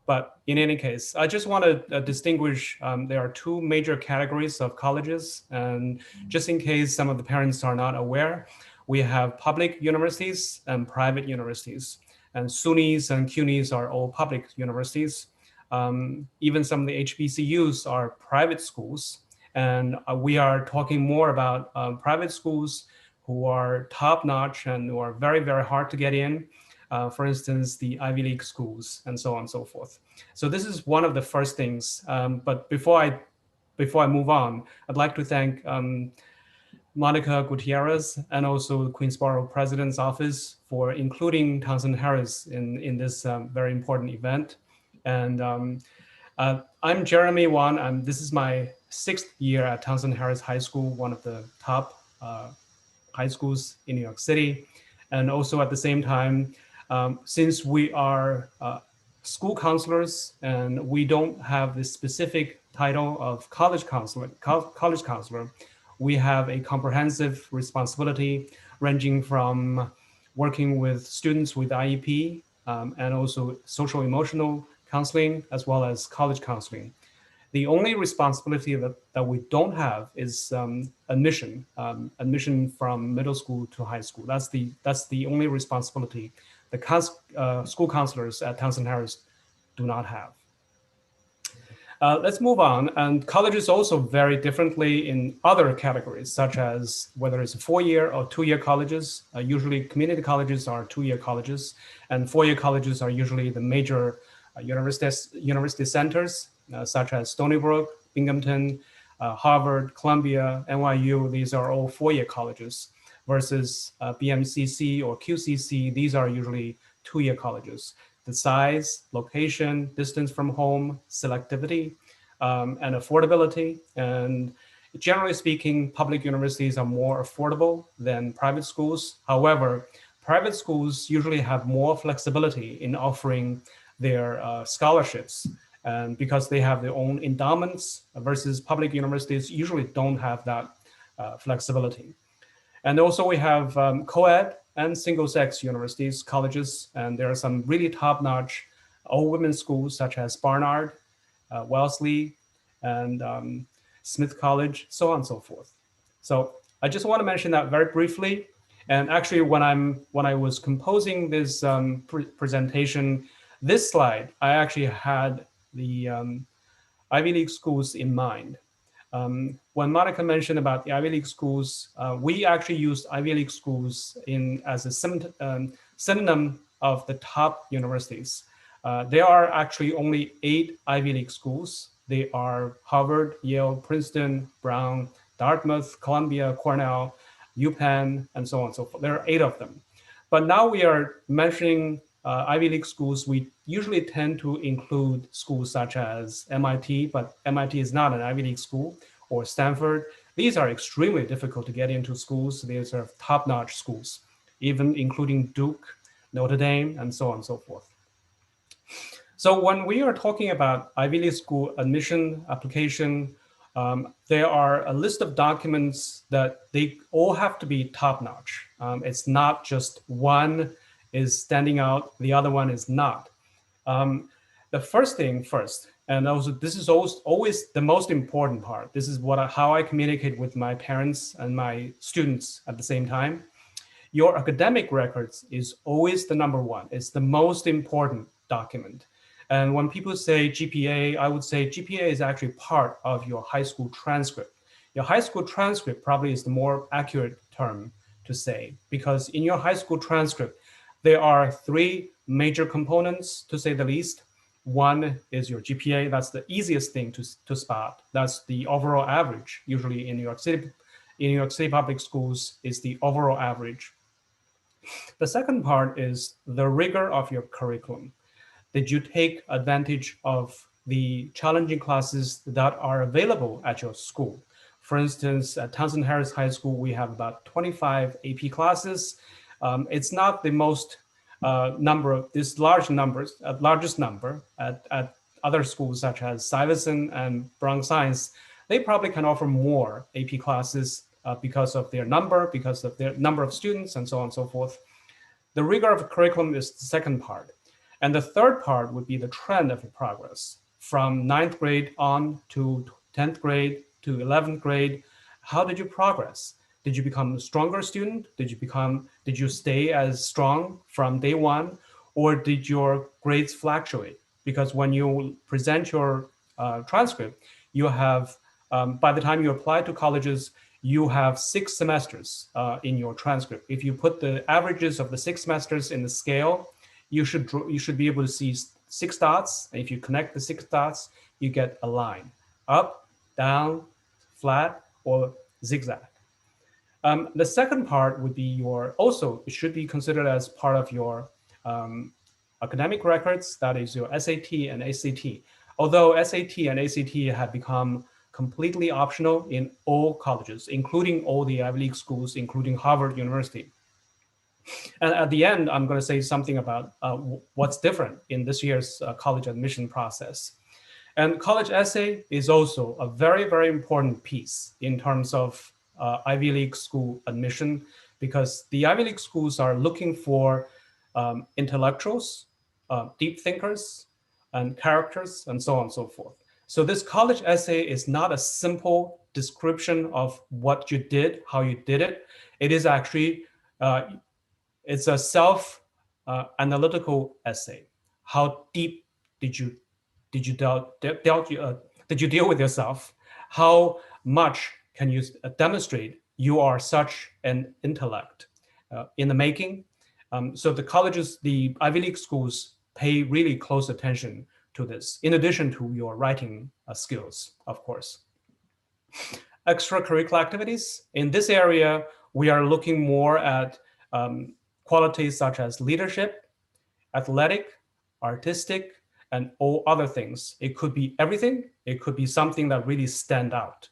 But in any case, I just want to distinguish, there are two major categories of colleges, and just in case some of the parents are not aware, we have public universities and private universities. And SUNYs and CUNYs are all public universities. Even some of the HBCUs are private schools. And we are talking more about private schools who are top-notch and who are very, very hard to get in. For instance, the Ivy League schools and so on and so forth. So this is one of the first things. But before I move on, I'd like to thank Monica Gutierrez and also the Queensborough President's Office for including Townsend Harris in this very important event. And I'm Jeremy Wang. This is my 6th year at Townsend Harris High School, one of the top high schools in New York City. And also at the same time, since we are school counselors and we don't have the specific title of college counselor, we have a comprehensive responsibility ranging from working with students with IEP and also social emotional counseling, as well as college counseling. The only responsibility that we don't have is admission from middle school to high school. That's the only responsibility the school counselors at Townsend Harris do not have. Let's move on. And colleges also vary differently in other categories, such as whether it's 4-year or 2-year colleges. Usually community colleges are 2-year colleges, and 4-year colleges are usually the major university centers, such as Stony Brook, Binghamton, Harvard, Columbia, NYU. These are all 4-year colleges versus BMCC or QCC. These are usually 2-year colleges. The size, location, distance from home, selectivity, and affordability. And generally speaking, public universities are more affordable than private schools. However, private schools usually have more flexibility in offering their scholarships, and because they have their own endowments versus public universities usually don't have that flexibility. And also we have co-ed and single-sex universities, colleges, and there are some really top-notch all-women schools such as Barnard, Wellesley, and Smith College, so on and so forth. So I just want to mention that very briefly. And actually, when I was composing this presentation, this slide, I actually had the Ivy League schools in mind. When Monica mentioned about the Ivy League schools, we actually used Ivy League schools as a synonym of the top universities. There are actually only 8 Ivy League schools. They are Harvard, Yale, Princeton, Brown, Dartmouth, Columbia, Cornell, UPenn, and so on and so forth. There are 8 of them. But now we are mentioning Ivy League schools. We usually tend to include schools such as MIT, but MIT is not an Ivy League school, or Stanford. These are extremely difficult to get into schools. These are top-notch schools, even including Duke, Notre Dame, and so on and so forth. So when we are talking about Ivy League school admission application, there are a list of documents that they all have to be top-notch. It's not just one is standing out, the other one is not. The first thing first, and also this is always the most important part. This is how I communicate with my parents and my students at the same time. Your academic records is always the number one. It's the most important document. And when people say GPA, I would say GPA is actually part of your high school transcript. Your high school transcript probably is the more accurate term to say, because in your high school transcript, there are 3 major components, to say the least. One is your GPA. That's the easiest thing to spot. That's the overall average. Usually in New York City public schools is the overall average. The second part is the rigor of your curriculum. Did you take advantage of the challenging classes that are available at your school. For instance, at Townsend Harris High School, we have about 25 AP classes. It's not the most largest number at other schools such as Stuyvesant and Brown Science. They probably can offer more AP classes because of their number of students, and so on and so forth. The rigor of the curriculum is the second part. And the third part would be the trend of your progress from 9th grade on to 10th grade to 11th grade. How did you progress? Did you become a stronger student? Did you stay as strong from day one? Or did your grades fluctuate? Because when you present your transcript, you have, by the time you apply to colleges, you have 6 semesters in your transcript. If you put the averages of the 6 semesters in the scale, you should be able to see 6 dots. And if you connect the 6 dots, you get a line: up, down, flat, or zigzag. The second part would be it should be considered as part of your academic records. That is your SAT and ACT. Although SAT and ACT have become completely optional in all colleges, including all the Ivy League schools, including Harvard University. And at the end, I'm going to say something about what's different in this year's college admission process. And college essay is also a very, very important piece in terms of Ivy League school admission, because the Ivy League schools are looking for intellectuals, deep thinkers, and characters, and so on and so forth. So this college essay is not a simple description of what you did, how you did it. It is actually, it's a self-analytical essay. How deep did you deal with yourself? How much can you demonstrate you are such an intellect in the making? So the Ivy League schools pay really close attention to this, in addition to your writing skills, of course. Extracurricular activities. In this area, we are looking more at qualities such as leadership, athletic, artistic, and all other things. It could be everything. It could be something that really stand out.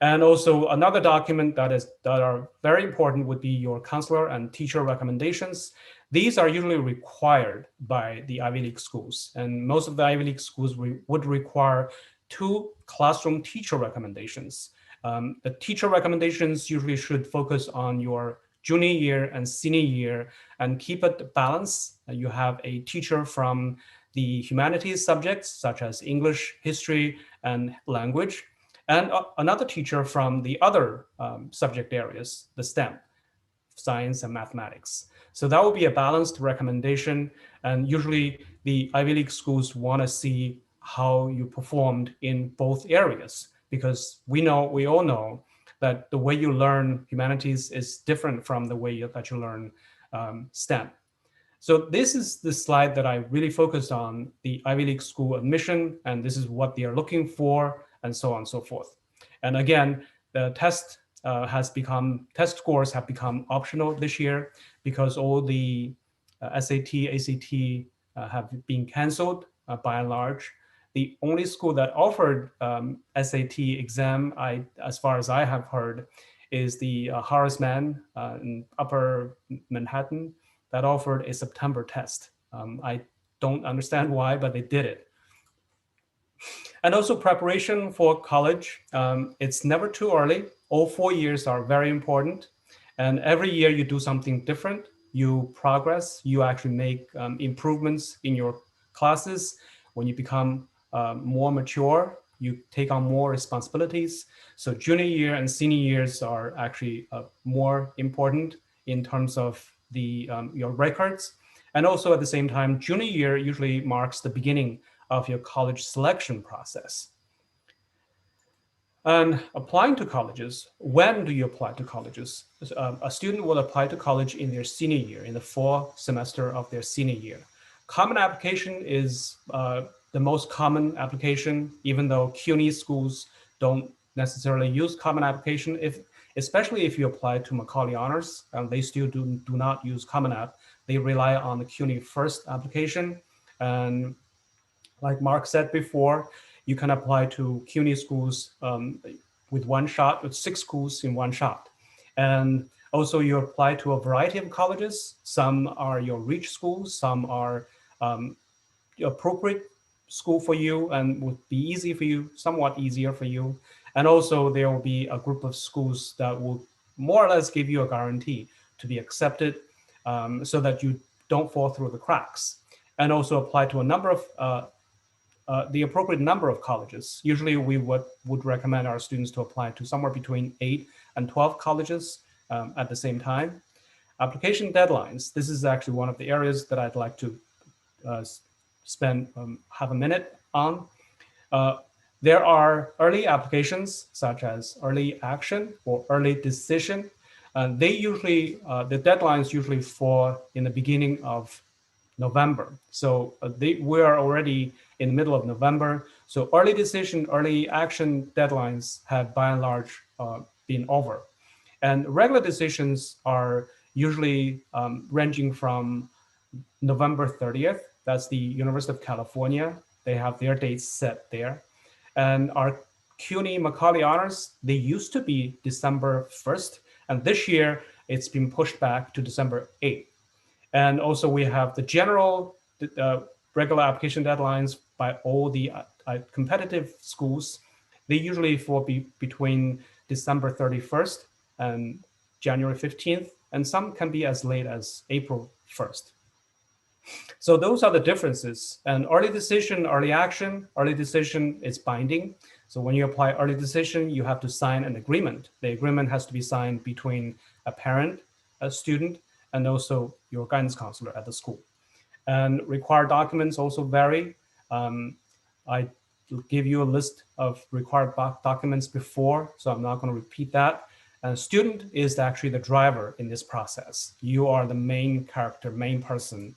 And also another document that are very important would be your counselor and teacher recommendations. These are usually required by the Ivy League schools, and most of the Ivy League schools would require 2 classroom teacher recommendations. The teacher recommendations usually should focus on your junior year and senior year and keep it balanced. You have a teacher from the humanities subjects, such as English, history, and language, and another teacher from the other subject areas, the STEM, science and mathematics. So that would be a balanced recommendation. And usually the Ivy League schools want to see how you performed in both areas, because we all know that the way you learn humanities is different from the way that you learn STEM. So this is the slide that I really focused on, the Ivy League school admission, and this is what they are looking for, and so on and so forth. And again, the test scores have become optional this year because all the SAT, ACT have been canceled by and large. The only school that offered SAT exam, as far as I have heard, is the Horace Mann in Upper Manhattan that offered a September test. I don't understand why, but they did it. And also preparation for college. It's never too early. All 4 years are very important. And every year you do something different. You progress, you actually make improvements in your classes. When you become more mature, you take on more responsibilities. So junior year and senior years are actually more important in terms of your records. And also at the same time, junior year usually marks the beginning of your college selection process. And applying to colleges, when do you apply to colleges? A student will apply to college in their senior year, in the fall semester of their senior year. Common application is the most common application, even though CUNY schools don't necessarily use common application, especially if you apply to Macaulay Honors, they still do not use Common App. They rely on the CUNY first application. And Like Mark said before, you can apply to CUNY schools with one shot, with 6 schools in one shot. And also you apply to a variety of colleges. Some are your reach schools, some are appropriate school for you and would be easy for you, somewhat easier for you. And also there will be a group of schools that will more or less give you a guarantee to be accepted so that you don't fall through the cracks. And also apply to a number of the appropriate number of colleges. Usually we would recommend our students to apply to somewhere between 8 and 12 colleges at the same time. Application deadlines. This is actually one of the areas that I'd like to spend half a minute on. There are early applications such as early action or early decision. They usually, the deadlines usually fall in the beginning of November. So we are already in the middle of November. So early decision, early action deadlines have by and large been over. And regular decisions are usually ranging from November 30th. That's the University of California. They have their dates set there. And our CUNY Macaulay Honors, they used to be December 1st. And this year, it's been pushed back to December 8th. And also we have the general regular application deadlines by all the competitive schools. They usually fall between December 31st and January 15th, and some can be as late as April 1st. So those are the differences. And early decision, early action, early decision is binding. So when you apply early decision, you have to sign an agreement. The agreement has to be signed between a parent, a student, and also your guidance counselor at the school. And required documents also vary. I give you a list of required documents before, so I'm not going to repeat that. And student is actually the driver in this process. You are the main character, main person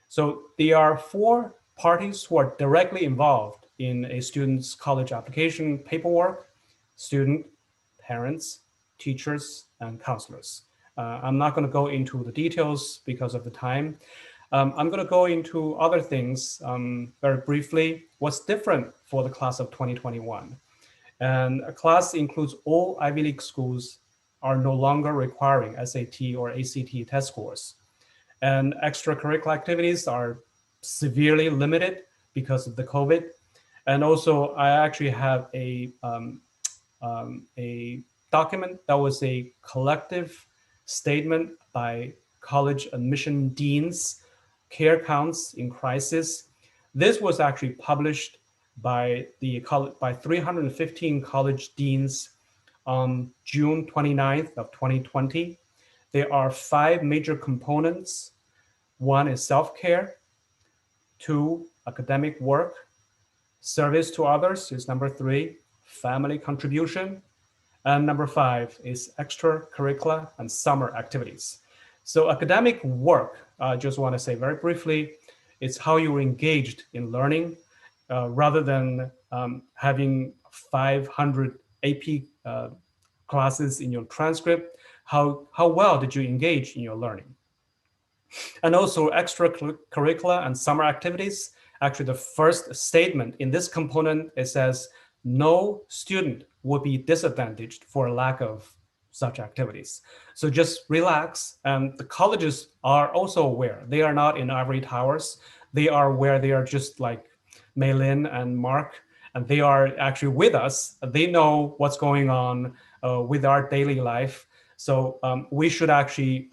so there are 4 parties who are directly involved in a student's college application paperwork: student, parents, teachers, and counselors. I'm not going to go into the details because of the time. I'm going to go into other things very briefly. What's different for the class of 2021? And a class includes all Ivy League schools are no longer requiring SAT or ACT test scores. And extracurricular activities are severely limited because of the COVID. And also I actually have a document that was a collective statement by college admission deans, care counts in crisis. This was actually published by 315 college deans on June 29th of 2020. There are 5 major components. 1 is self-care. 2, academic work. Service to others is number 3. Family contribution. And number 5 is extracurricular and summer activities. So academic work, I just want to say very briefly, it's how you're engaged in learning rather than having 500 AP classes in your transcript. How well did you engage in your learning? And also extracurricular and summer activities. Actually, the first statement in this component, it says, no student will be disadvantaged for a lack of such activities. So just relax. And the colleges are also aware. They are not in ivory towers. They are where they are just like Meylin and Mark, and they are actually with us. They know what's going on with our daily life. So we should actually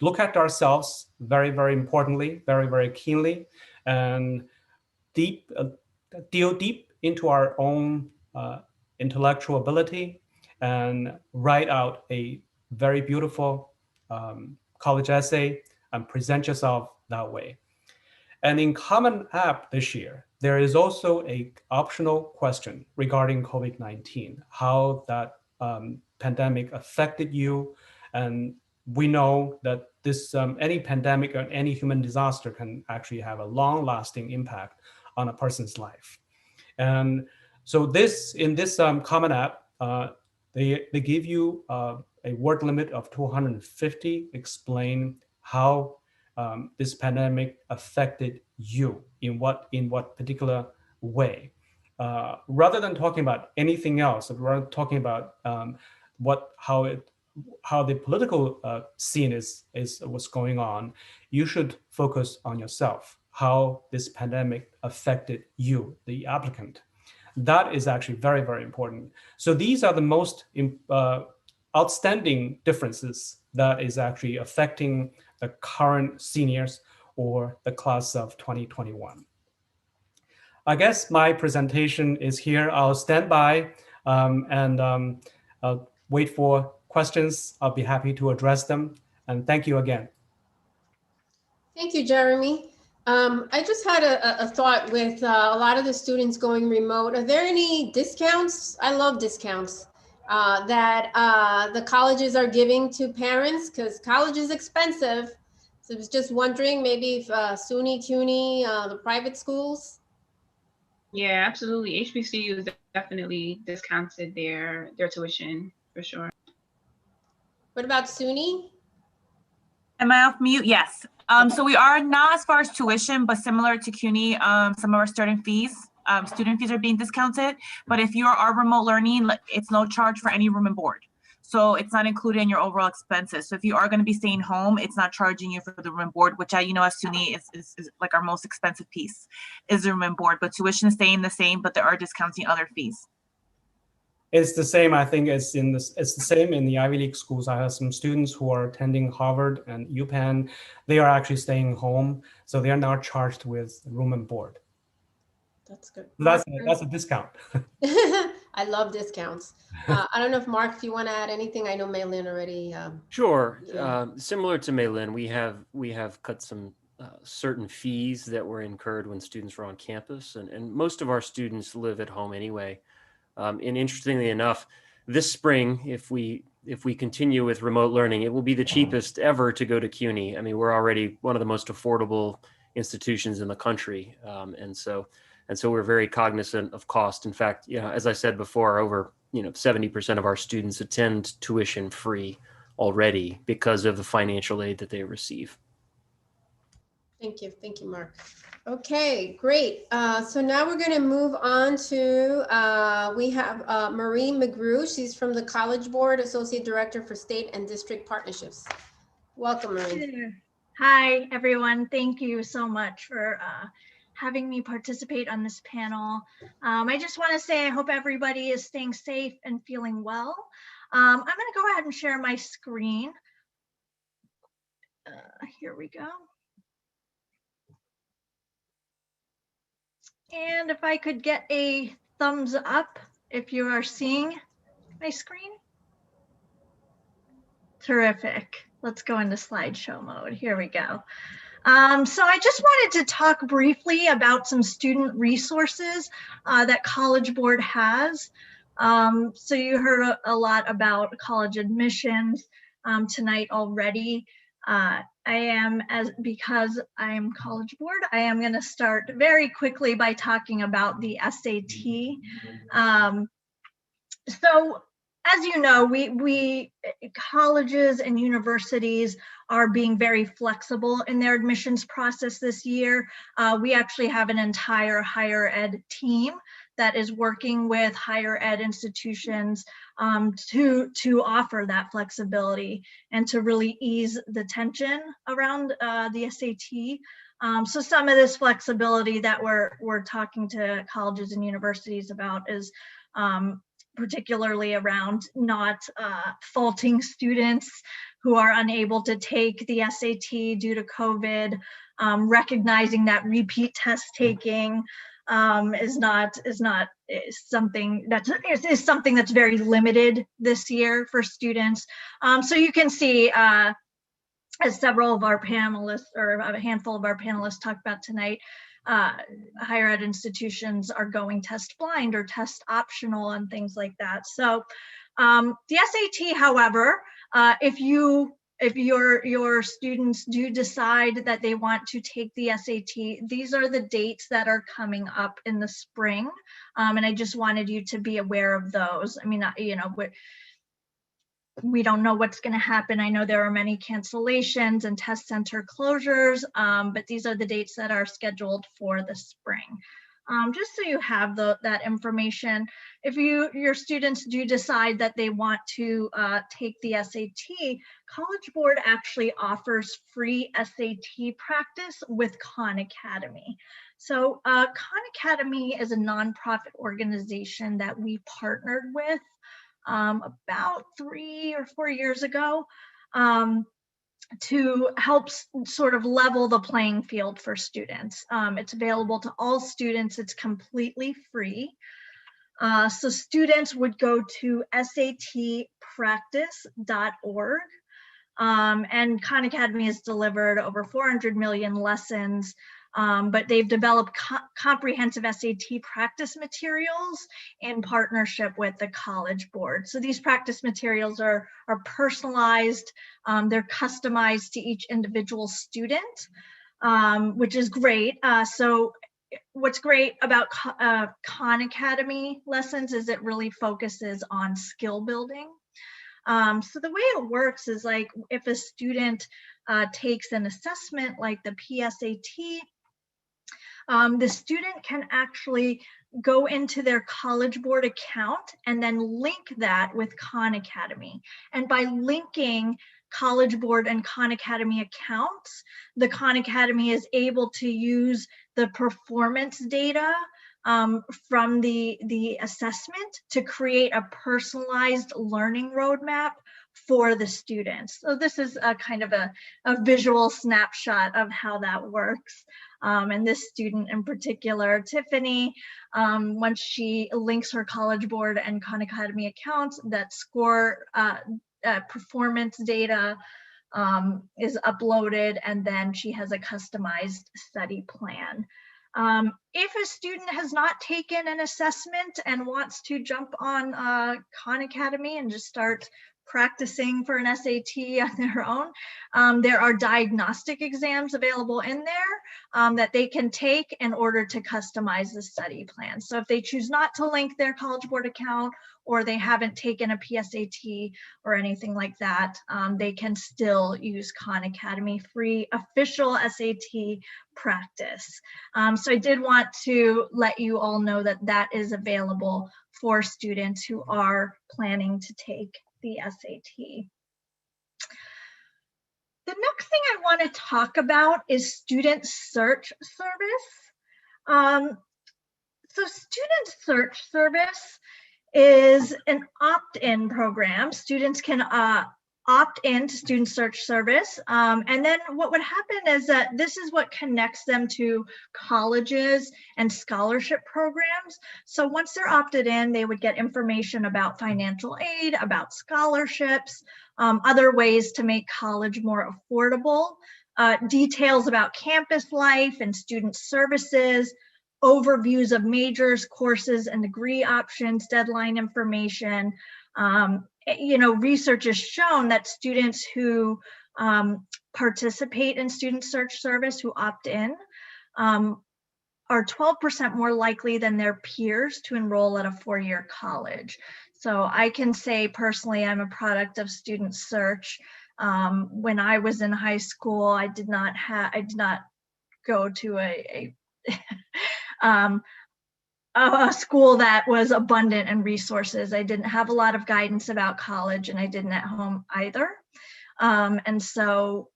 look at ourselves very, very importantly, very, very keenly, and deal deep into our own intellectual ability and write out a very beautiful college essay and present yourself that way. And in Common App this year, there is also an optional question regarding COVID-19, how that pandemic affected you. And we know that this any pandemic or any human disaster can actually have a long-lasting impact on a person's life. And so in this Common App, they give you a word limit of 250, explain how this pandemic affected you in what particular way, rather than talking about anything else, rather talking about how the political scene is what's going on. You should focus on yourself, how this pandemic affected you, the applicant. That is actually very, very important. So these are the most outstanding differences that is actually affecting the current seniors or the class of 2021. I guess my presentation is here. I'll stand by and I'll wait for questions. I'll be happy to address them. And thank you again. Thank you, Jeremy. I just had a thought with a lot of the students going remote. Are there any discounts? I love discounts that the colleges are giving to parents, because college is expensive. So I was just wondering, maybe if SUNY, CUNY, the private schools. Yeah, absolutely. HBCU is definitely discounted their tuition for sure. What about SUNY? Am I off mute? Yes. So we are not as far as tuition, but similar to CUNY, some of our student fees are being discounted. But if you are remote learning, it's no charge for any room and board. So it's not included in your overall expenses. So if you are going to be staying home, it's not charging you for the room and board, which as SUNY is like our most expensive piece is the room and board. But tuition is staying the same, but there are discounting other fees. It's the same. I think it's the same in the Ivy League schools. I have some students who are attending Harvard and UPenn. They are actually staying home, so they are not charged with room and board. That's good. That's a discount. I love discounts. I don't know if Mark, if you want to add anything. I know Meylin already. Sure. Yeah. Similar to Meylin, we have cut some certain fees that were incurred when students were on campus, and most of our students live at home anyway. And interestingly enough, this spring, if we continue with remote learning, it will be the cheapest ever to go to CUNY. I mean, we're already one of the most affordable institutions in the country, and so we're very cognizant of cost. In fact, as I said before, over 70% of our students attend tuition free already because of the financial aid that they receive. Thank you, Mark. Okay, great. So now we're going to move on to, we have Marie McGrew. She's from the College Board, Associate Director for State and District Partnerships. Welcome, Marie. Hi, everyone. Thank you so much for having me participate on this panel. I just want to say I hope everybody is staying safe and feeling well. I'm going to go ahead and share my screen. Here we go. And if I could get a thumbs up if you are seeing my screen. Terrific. Let's go into slideshow mode. Here we go. So I just wanted to talk briefly about some student resources that College Board has. So you heard a lot about college admissions tonight already. Because I'm College Board, I am going to start very quickly by talking about the SAT. So as you know, we colleges and universities are being very flexible in their admissions process this year. We actually have an entire higher ed team that is working with higher ed institutions to offer that flexibility and to really ease the tension around the SAT. So some of this flexibility that we're talking to colleges and universities about is particularly around not faulting students who are unable to take the SAT due to COVID, recognizing that repeat test taking is something that's very limited this year for students. So you can see, as several of our panelists, or a handful of our panelists talked about tonight, higher ed institutions are going test blind or test optional and things like that. So the SAT, however, if your students do decide that they want to take the SAT, these are the dates that are coming up in the spring. And I just wanted you to be aware of those. I mean, We don't know what's going to happen. I know there are many cancellations and test center closures, but these are the dates that are scheduled for the spring. Just so you have that information, if your students do decide that they want to take the SAT, College Board actually offers free SAT practice with Khan Academy. So Khan Academy is a nonprofit organization that we partnered with about 3 or 4 years ago to help sort of level the playing field for students. It's available to all students. It's completely free. So students would go to satpractice.org. And Khan Academy has delivered over 400 million lessons, but they've developed comprehensive SAT practice materials in partnership with the College Board. So these practice materials are personalized, they're customized to each individual student, which is great. So what's great about Khan Academy lessons is it really focuses on skill building. So the way it works is like if a student takes an assessment like the PSAT, the student can actually go into their College Board account and then link that with Khan Academy. And by linking College Board and Khan Academy accounts, the Khan Academy is able to use the performance data from the assessment to create a personalized learning roadmap for the students. So this is a kind of a visual snapshot of how that works. And this student in particular, Tiffany, once she links her College Board and Khan Academy accounts, that score performance data is uploaded, and then she has a customized study plan. If a student has not taken an assessment and wants to jump on Khan Academy and just start practicing for an SAT on their own, there are diagnostic exams available in there that they can take in order to customize the study plan. So if they choose not to link their College Board account, or they haven't taken a PSAT or anything like that, they can still use Khan Academy free official SAT practice. So I did want to let you all know that that is available for students who are planning to take the SAT. The next thing I want to talk about is Student Search Service. So Student Search Service is an opt-in program. Students can opt in to Student Search Service. And then what would happen is that this is what connects them to colleges and scholarship programs. So once they're opted in, they would get information about financial aid, about scholarships, other ways to make college more affordable, details about campus life and student services, overviews of majors, courses, and degree options, deadline information. Research has shown that students who participate in Student Search Service, who opt in, are 12% more likely than their peers to enroll at a four-year college. So I can say personally, I'm a product of Student Search. When I was in high school, I did not go to a school that was abundant in resources. I didn't have a lot of guidance about college, and I didn't at home either. And so,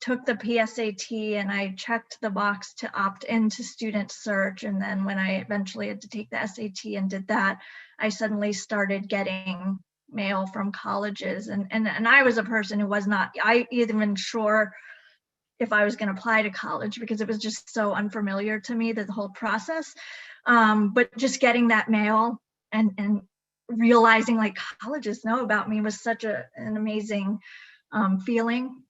took the PSAT and I checked the box to opt into Student Search. And then when I eventually had to take the SAT and did that, I suddenly started getting mail from colleges. And I was a person who was not even sure if I was going to apply to college, because it was just so unfamiliar to me, the whole process. But just getting that mail and realizing like colleges know about me was such an amazing feeling.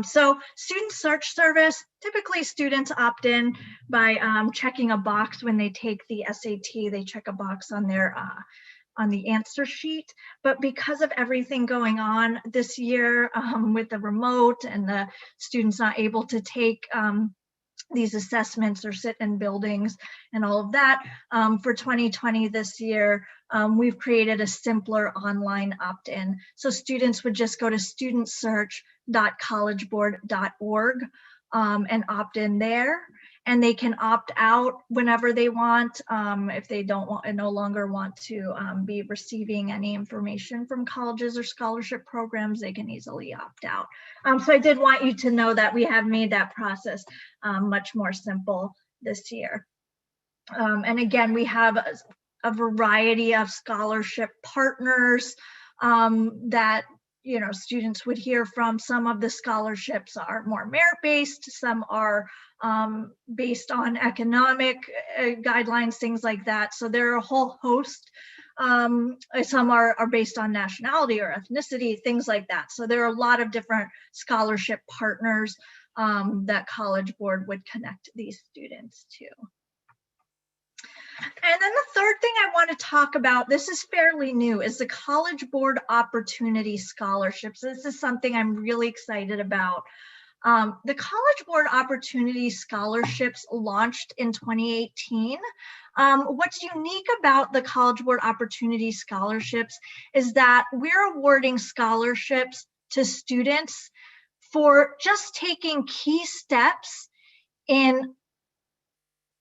So Student Search Service, typically students opt in by checking a box when they take the SAT. They check a box on their on the answer sheet, but because of everything going on this year with the remote and the students not able to take these assessments or sit in buildings and all of that. For 2020 this year, we've created a simpler online opt-in. So students would just go to studentsearch.collegeboard.org and opt in there. And they can opt out whenever they want. If they don't want, no longer want to be receiving any information from colleges or scholarship programs, they can easily opt out. So I did want you to know that we have made that process much more simple this year. And again, we have a variety of scholarship partners that students would hear from. Some of the scholarships are more merit-based, some are based on economic guidelines, things like that. So there are a whole host. Some are based on nationality or ethnicity, things like that. So there are a lot of different scholarship partners that College Board would connect these students to. And then the third thing I want to talk about, this is fairly new, is the College Board Opportunity Scholarships. This is something I'm really excited about. The College Board Opportunity Scholarships launched in 2018. What's unique about the College Board Opportunity Scholarships is that we're awarding scholarships to students for just taking key steps in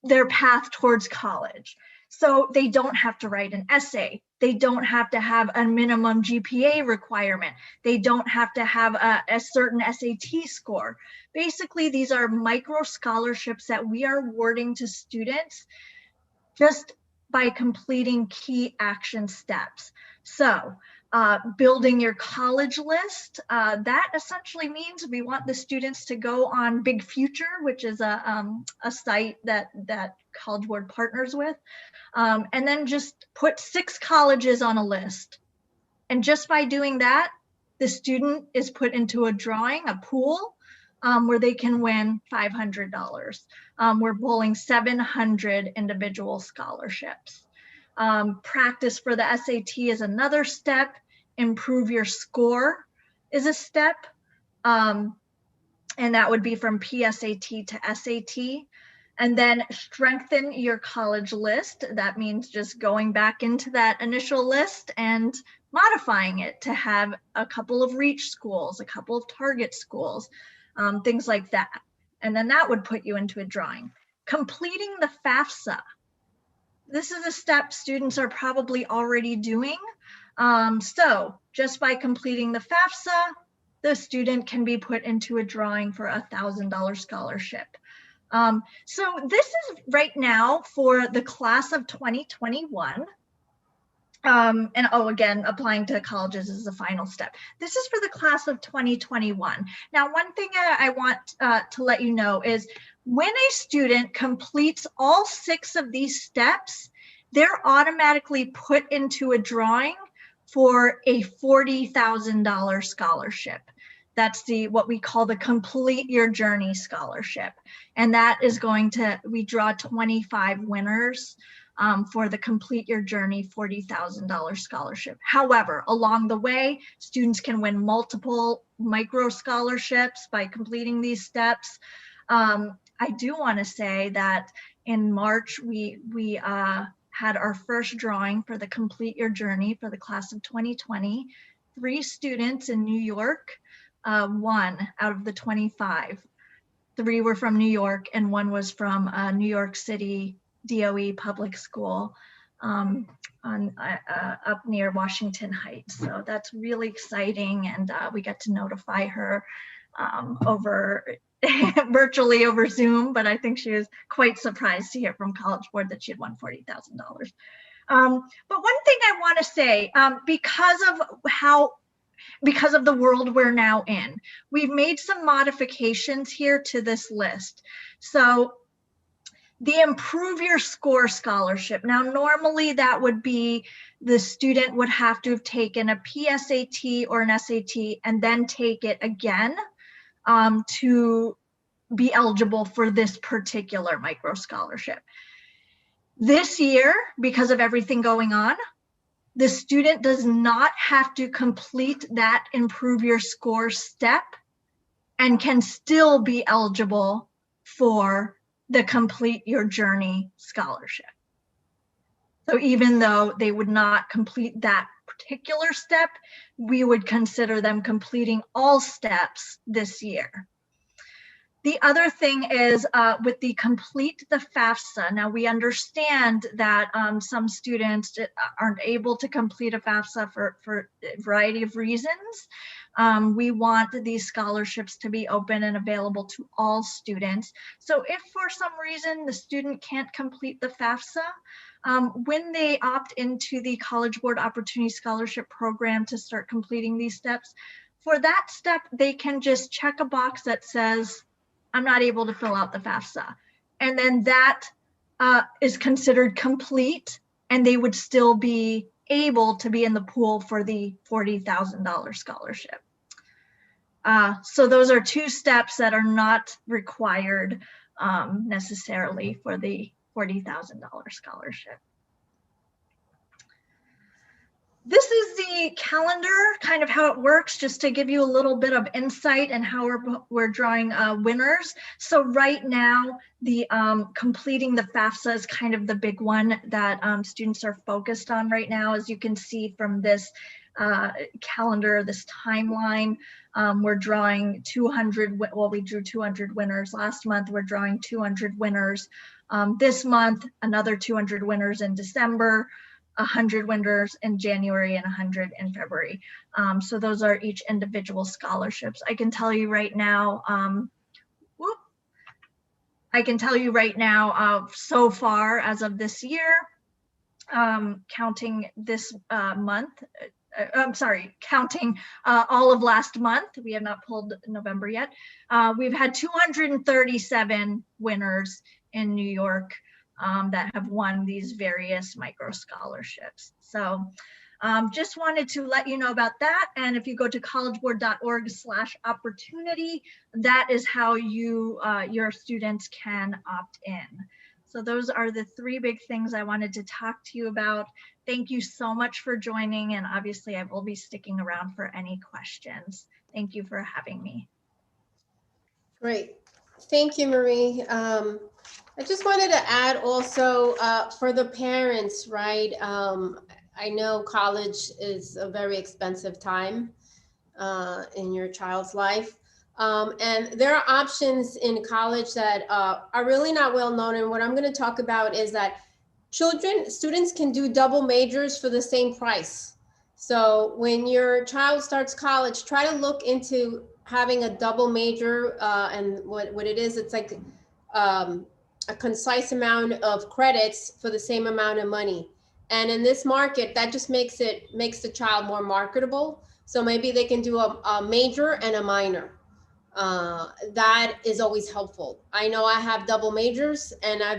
their path towards college. So they don't have to write an essay. They don't have to have a minimum GPA requirement. They don't have to have a certain SAT score. Basically, these are micro scholarships that we are awarding to students just by completing key action steps. So building your college list, that essentially means we want the students to go on Big Future, which is a site that College Board partners with, and then just put 6 colleges on a list. And just by doing that, the student is put into a drawing, a pool, where they can win $500. We're pulling 700 individual scholarships. Practice for the SAT is another step. Improve your score is a step. And that would be from PSAT to SAT. And then strengthen your college list. That means just going back into that initial list and modifying it to have a couple of reach schools, a couple of target schools, things like that. And then that would put you into a drawing. Completing the FAFSA. This is a step students are probably already doing. So just by completing the FAFSA, the student can be put into a drawing for a $1,000 scholarship. So this is right now for the class of 2021. And again, applying to colleges is the final step. This is for the class of 2021. Now, one thing I want to let you know is when a student completes all 6 of these steps, they're automatically put into a drawing for a $40,000 scholarship. That's what we call the Complete Your Journey Scholarship. And that is we draw 25 winners for the Complete Your Journey $40,000 scholarship. However, along the way, students can win multiple micro scholarships by completing these steps. I do want to say that in March, we had our first drawing for the Complete Your Journey for the class of 2020. 3 students in New York won out of the 25. 3 were from New York and 1 was from New York City DOE public school up near Washington Heights. So that's really exciting, and we get to notify her virtually over Zoom, but I think she was quite surprised to hear from College Board that she had won $40,000. But one thing I want to say, because of the world we're now in, we've made some modifications here to this list. So the Improve Your Score Scholarship. Now, normally that would be the student would have to have taken a PSAT or an SAT and then take it again to be eligible for this particular micro scholarship. This year, because of everything going on, the student does not have to complete that Improve Your Score step and can still be eligible for the Complete Your Journey scholarship. So even though they would not complete that particular step, we would consider them completing all steps this year. The other thing is with the Complete the FAFSA. Now we understand that some students aren't able to complete a FAFSA for a variety of reasons. We want these scholarships to be open and available to all students. So if for some reason the student can't complete the FAFSA, when they opt into the College Board Opportunity Scholarship Program to start completing these steps, for that step, they can just check a box that says, I'm not able to fill out the FAFSA. And then that is considered complete, and they would still be able to be in the pool for the $40,000 scholarship. So those are two steps that are not required necessarily for the $40,000 scholarship. This is the calendar, kind of how it works, just to give you a little bit of insight and how we're drawing winners. So right now, the completing the FAFSA is kind of the big one that students are focused on right now. As you can see from this calendar, this timeline, we're drawing 200, well, we drew 200 winners last month. We're drawing 200 winners this month, another 200 winners in December, 100 winners in January, and 100 in February. So those are each individual scholarships. I can tell you right now, so far as of this year, counting this month, counting all of last month, we have not pulled November yet. We've had 237 winners in New York that have won these various micro scholarships. So just wanted to let you know about that. And if you go to collegeboard.org/opportunity, that is how you your students can opt in. So those are the three big things I wanted to talk to you about. Thank you so much for joining. And obviously I will be sticking around for any questions. Thank you for having me. Great. Thank you, Marie. I just wanted to add also for the parents, right? I know college is a very expensive time in your child's life. And there are options in college that are really not well known. And what I'm going to talk about is that students can do double majors for the same price. So when your child starts college, try to look into having a double major, and what it is, it's like a concise amount of credits for the same amount of money. And in this market, that just makes the child more marketable. So maybe they can do a major and a minor. That is always helpful. I know I have double majors, and I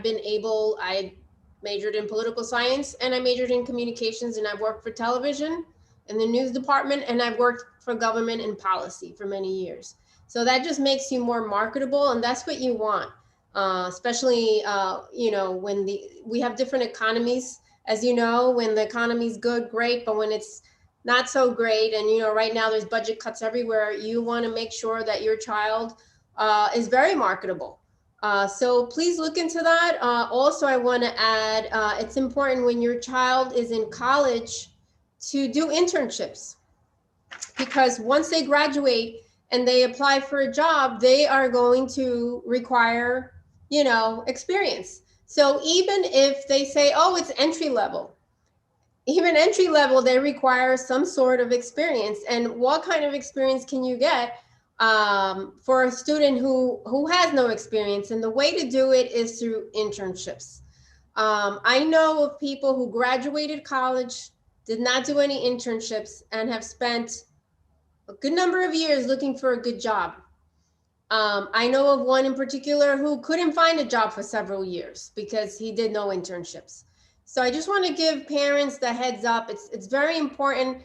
majored in political science, and I majored in communications, and I've worked for television in the news department, and I've worked for government and policy for many years. So that just makes you more marketable, and that's what you want. Especially, when we have different economies, as you know, when the economy's good, great, but when it's not so great, and right now there's budget cuts everywhere, you want to make sure that your child is very marketable. So please look into that. Also, I want to add, it's important when your child is in college to do internships, because once they graduate and they apply for a job, they are going to require experience. So even if they say, oh, it's entry level, they require some sort of experience. And what kind of experience can you get for a student who has no experience? And the way to do it is through internships. I know of people who graduated college, did not do any internships, and have spent a good number of years looking for a good job. I know of one in particular who couldn't find a job for several years because he did no internships. So I just want to give parents the heads up. It's very important.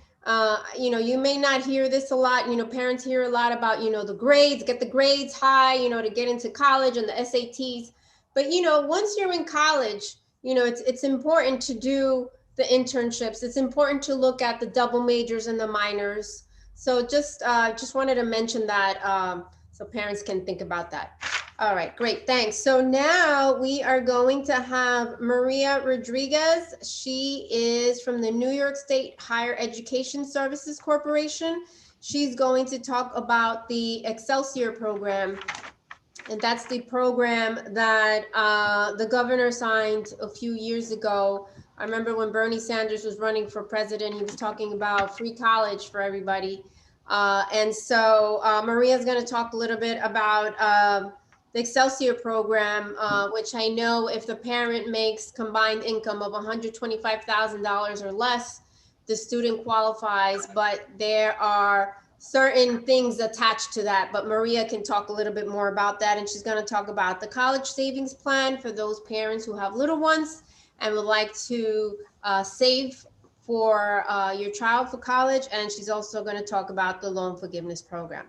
You may not hear this a lot. Parents hear a lot about, the grades, get the grades high, to get into college and the SATs. But, once you're in college, it's important to do the internships. It's important to look at the double majors and the minors. So just wanted to mention that so parents can think about that. All right, great, thanks. So now we are going to have Maria Rodriguez. She is from the New York State Higher Education Services Corporation. She's going to talk about the Excelsior program. And that's the program that the governor signed a few years ago. I remember when Bernie Sanders was running for president, he was talking about free college for everybody. And so Maria's going to talk a little bit about the Excelsior program, which I know if the parent makes combined income of $125,000 or less, the student qualifies, but there are certain things attached to that. But Maria can talk a little bit more about that. And she's going to talk about the college savings plan for those parents who have little ones and would like to save for your child for college. And she's also going to talk about the loan forgiveness program.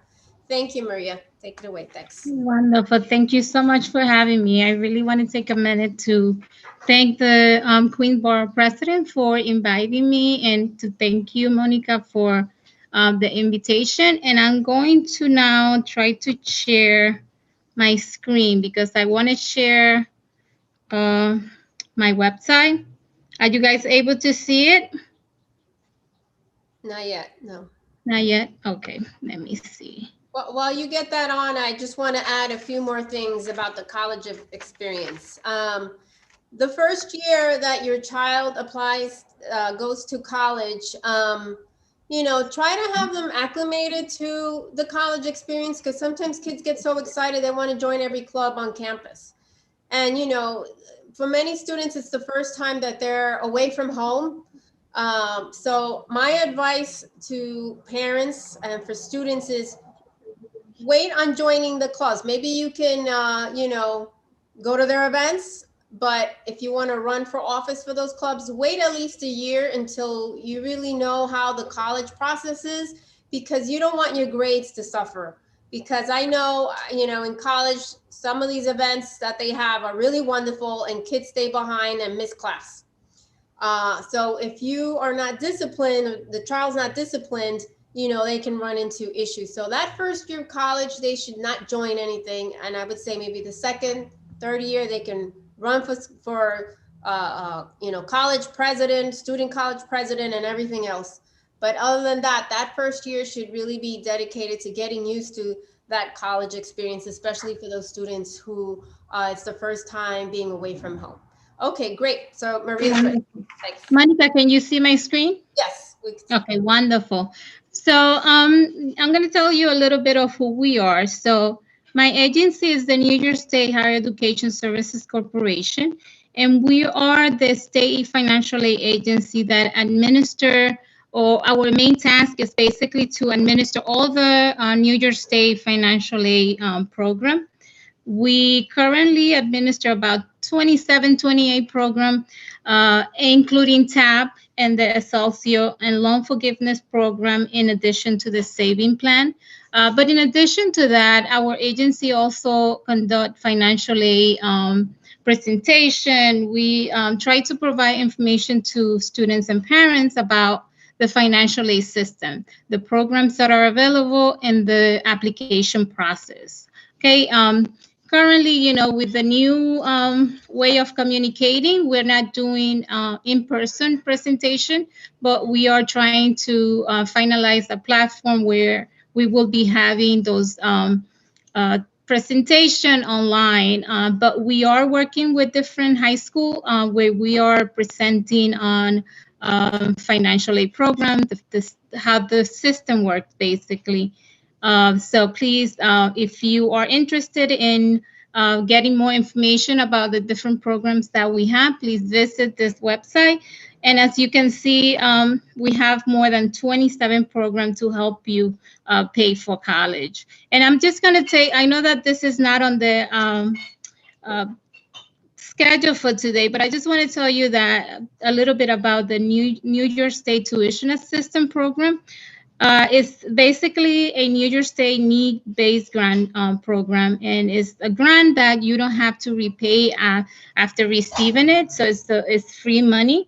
Thank you, Maria. Take it away. Thanks. Wonderful. Thank you so much for having me. I really want to take a minute to thank the Queensboro president for inviting me, and to thank you, Monica, for the invitation. And I'm going to now try to share my screen because I want to share my website. Are you guys able to see it? Not yet. No. Not yet. Okay. Let me see. Well, while you get that on, I just want to add a few more things about the college experience. The first year that your child applies, goes to college, you know, try to have them acclimated to the college experience, because sometimes kids get so excited they want to join every club on campus. And, you know, for many students, it's the first time that they're away from home. So my advice to parents and for students is wait on joining the clubs. Maybe you can, you know, go to their events, but if you want to run for office for those clubs, wait at least a year until you really know how the college process is, because you don't want your grades to suffer. Because I know, you know, in college, some of these events that they have are really wonderful and kids stay behind and miss class. So if you are not disciplined, the child's not disciplined, you know, they can run into issues. So that first year of college, they should not join anything. And I would say maybe the second, third year, they can run for you know, college president, student college president, and everything else. But other than that, that first year should really be dedicated to getting used to that college experience, especially for those students who it's the first time being away from home. Okay, great. So Maria's ready. Thanks. Monica, can you see my screen? Yes. Okay, wonderful. So I'm going to tell you a little bit of who we are. So my agency is the New York State Higher Education Services Corporation, and we are the state financial aid agency that administer, or our main task is basically to administer all the New York State financial aid program. We currently administer about 27, 28 programs, including TAP and the Excelsior and loan forgiveness program, in addition to the saving plan. But in addition to that, our agency also conduct financial aid presentation. We try to provide information to students and parents about the financial aid system, the programs that are available, and the application process. Okay. Currently, you know, with the new way of communicating, we're not doing in-person presentation, but we are trying to finalize a platform where we will be having those presentation online. But we are working with different high school where we are presenting on financial aid program, how the system works, basically. So please, if you are interested in getting more information about the different programs that we have, please visit this website. And as you can see, we have more than 27 programs to help you pay for college. And I'm just going to take, I know that this is not on the schedule for today, but I just want to tell you that a little bit about the New York State Tuition Assistance Program. It's basically a New York State need-based grant program, and it's a grant that you don't have to repay after receiving it. So it's free money.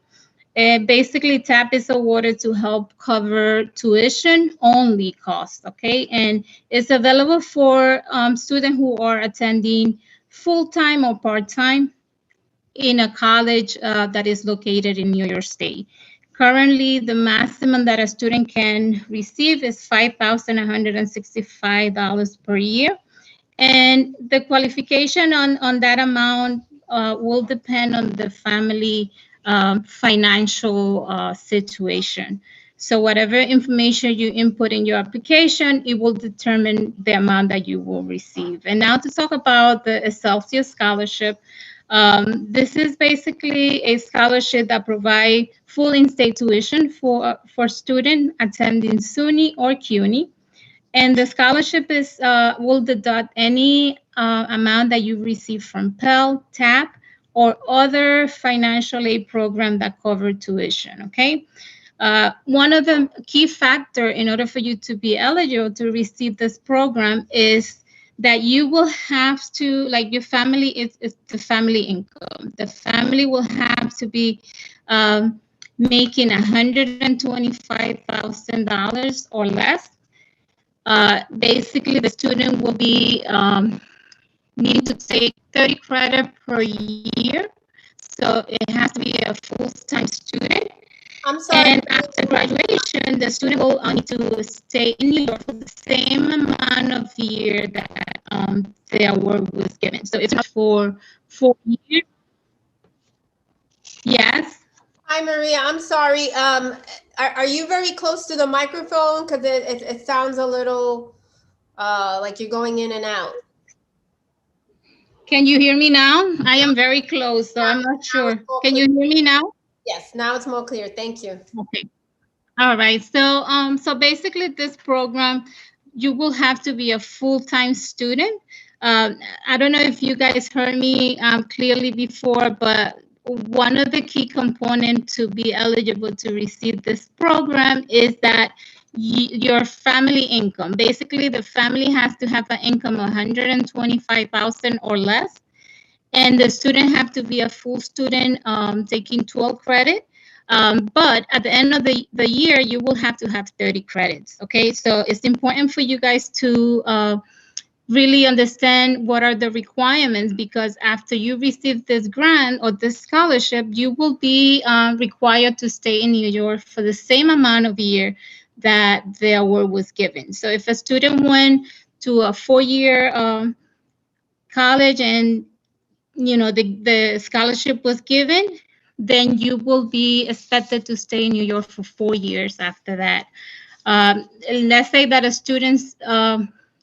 And basically, TAP is awarded to help cover tuition-only costs, okay? And it's available for students who are attending full-time or part-time in a college that is located in New York State. Currently, the maximum that a student can receive is $5,165 per year. And the qualification on that amount will depend on the family financial situation. So whatever information you input in your application, it will determine the amount that you will receive. And now to talk about the Excelsior Scholarship. This is basically a scholarship that provides full in-state tuition for students attending SUNY or CUNY. And the scholarship is will deduct any amount that you receive from Pell, TAP, or other financial aid program that cover tuition, okay? One of the key factor in order for you to be eligible to receive this program is that you will have to, like your family, is the family income. The family will have to be making $125,000 or less. Basically, the student will be need to take 30 credit per year. So it has to be a full-time student. I'm sorry. And after graduation, the student will need to stay in New York for the same amount of year that the award was given. So it's not for 4 years. Yes. Hi, Maria. I'm sorry. Are you very close to the microphone? Because it sounds a little like you're going in and out. Can you hear me now? I am very close, so I'm not sure. Can you hear me now? Yes, now it's more clear. Thank you. Okay. All right. So so basically this program, you will have to be a full-time student. I don't know if you guys heard me clearly before, but one of the key components to be eligible to receive this program is that your family income. Basically, the family has to have an income of $125,000 or less, and the student have to be a full student taking 12 credit. But at the end of the year, you will have to have 30 credits. Okay, so it's important for you guys to really understand what are the requirements, because after you receive this grant or this scholarship, you will be required to stay in New York for the same amount of year that the award was given. So if a student went to a 4-year college and the scholarship was given, then you will be expected to stay in New York for 4 years after that. Let's say that a student's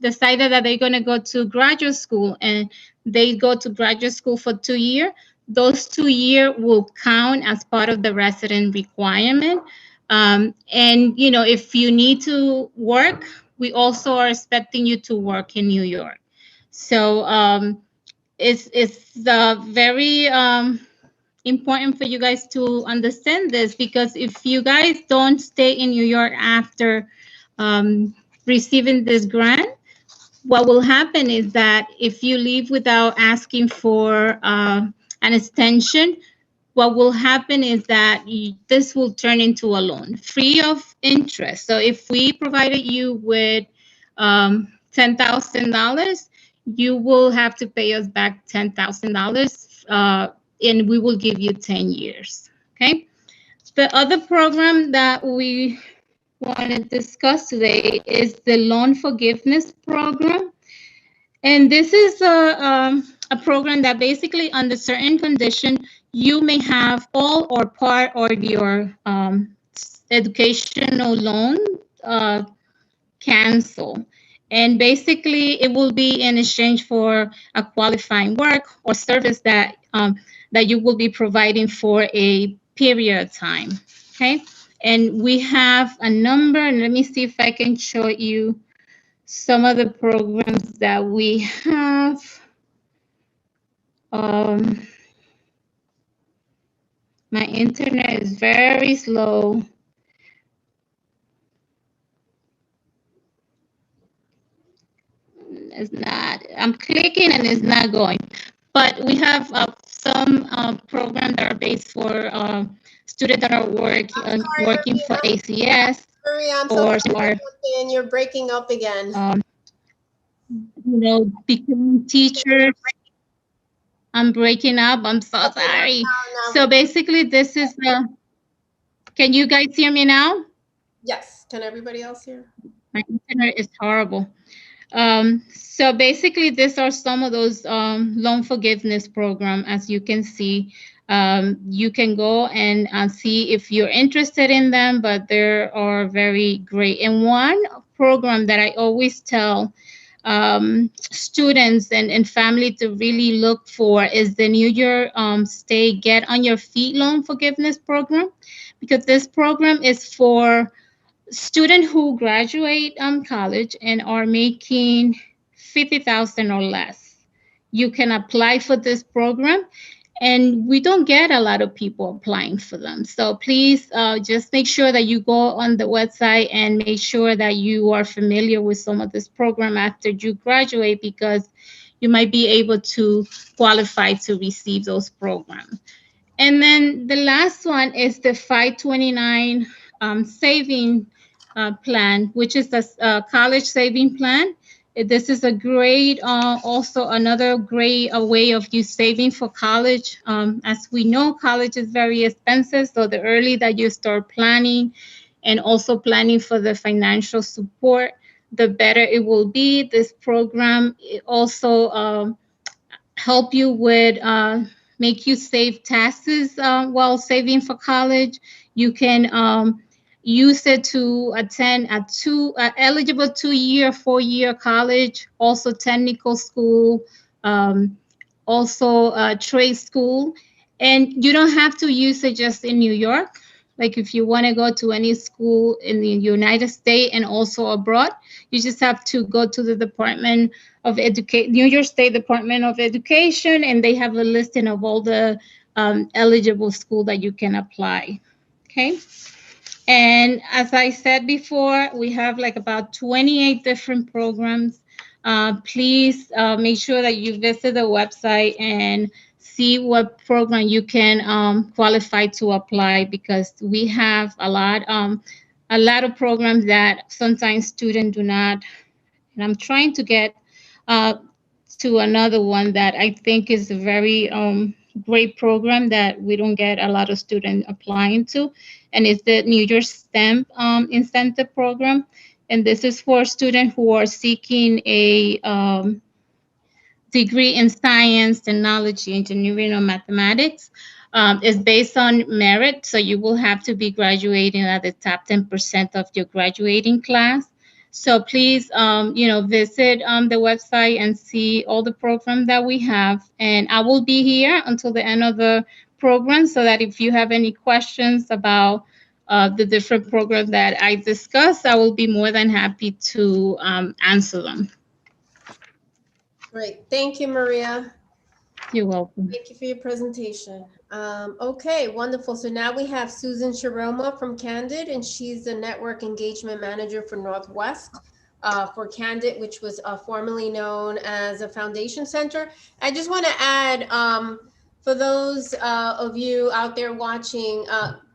decided that they're going to go to graduate school and they go to graduate school for 2 years, those 2 years will count as part of the resident requirement. And, if you need to work, we also are expecting you to work in New York. So it's very important for you guys to understand this, because if you guys don't stay in New York after receiving this grant, what will happen is that if you leave without asking for an extension, what will happen is that this will turn into a loan free of interest. So if we provided you with $10,000, you will have to pay us back $10,000, and we will give you 10 years. Okay. The other program that we want to discuss today is the loan forgiveness program. And this is a program that basically under certain conditions, you may have all or part of your educational loan cancel. And basically it will be in exchange for a qualifying work or service that you will be providing for a period of time. Okay. And we have a number, and let me see if I can show you some of the programs that we have. My internet is very slow. It's not, I'm clicking and it's not going. But we have some programs that are based for students that are working for ACS Maria, I'm so or sorry are, to jump in. You're breaking up again. becoming teachers. I'm breaking up. I'm so Okay, sorry. now So basically, this is the. Can you guys hear me now? yes. Can everybody else hear? My internet is horrible. So basically, these are some of those loan forgiveness program. As you can see, you can go and see if you're interested in them, but they are very great. And one program that I always tell students and family to really look for is the New York State Get on Your Feet Loan Forgiveness Program, because this program is for students who graduate college and are making 50,000 or less. You can apply for this program, and we don't get a lot of people applying for them. So please just make sure that you go on the website and make sure that you are familiar with some of this program after you graduate, because you might be able to qualify to receive those programs. And then the last one is the 529 saving plan, which is the college saving plan. This is a great, also another great way of you saving for college. As we know, college is very expensive. So the early that you start planning and also planning for the financial support, the better it will be. This program also help you with make you save taxes while saving for college. You can use it to attend a eligible 2-year, 4-year college, also technical school, also trade school. And you don't have to use it just in New York. Like if you want to go to any school in the United States and also abroad, you just have to go to the Department of Education, New York State Department of Education, and they have a listing of all the eligible school that you can apply. Okay. And as I said before, we have like about 28 different programs. Please make sure that you visit the website and see what program you can qualify to apply, because we have a lot of programs that sometimes students do not. And I'm trying to get to another one that I think is a very great program that we don't get a lot of students applying to, and it's the New York STEM incentive program. And this is for students who are seeking a degree in science, technology, engineering, or mathematics. It's based on merit, so you will have to be graduating at the top 10% of your graduating class. So please, visit the website and see all the programs that we have. And I will be here until the end of the program, so that if you have any questions about the different programs that I discussed, I will be more than happy to answer them. Great. Thank you, Maria. You're welcome. Thank you for your presentation. Okay, wonderful. So now we have Susan Shiroma from CANDID, and she's the Network Engagement Manager for Northwest for CANDID, which was formerly known as a Foundation Center. I just want to add, for those of you out there watching,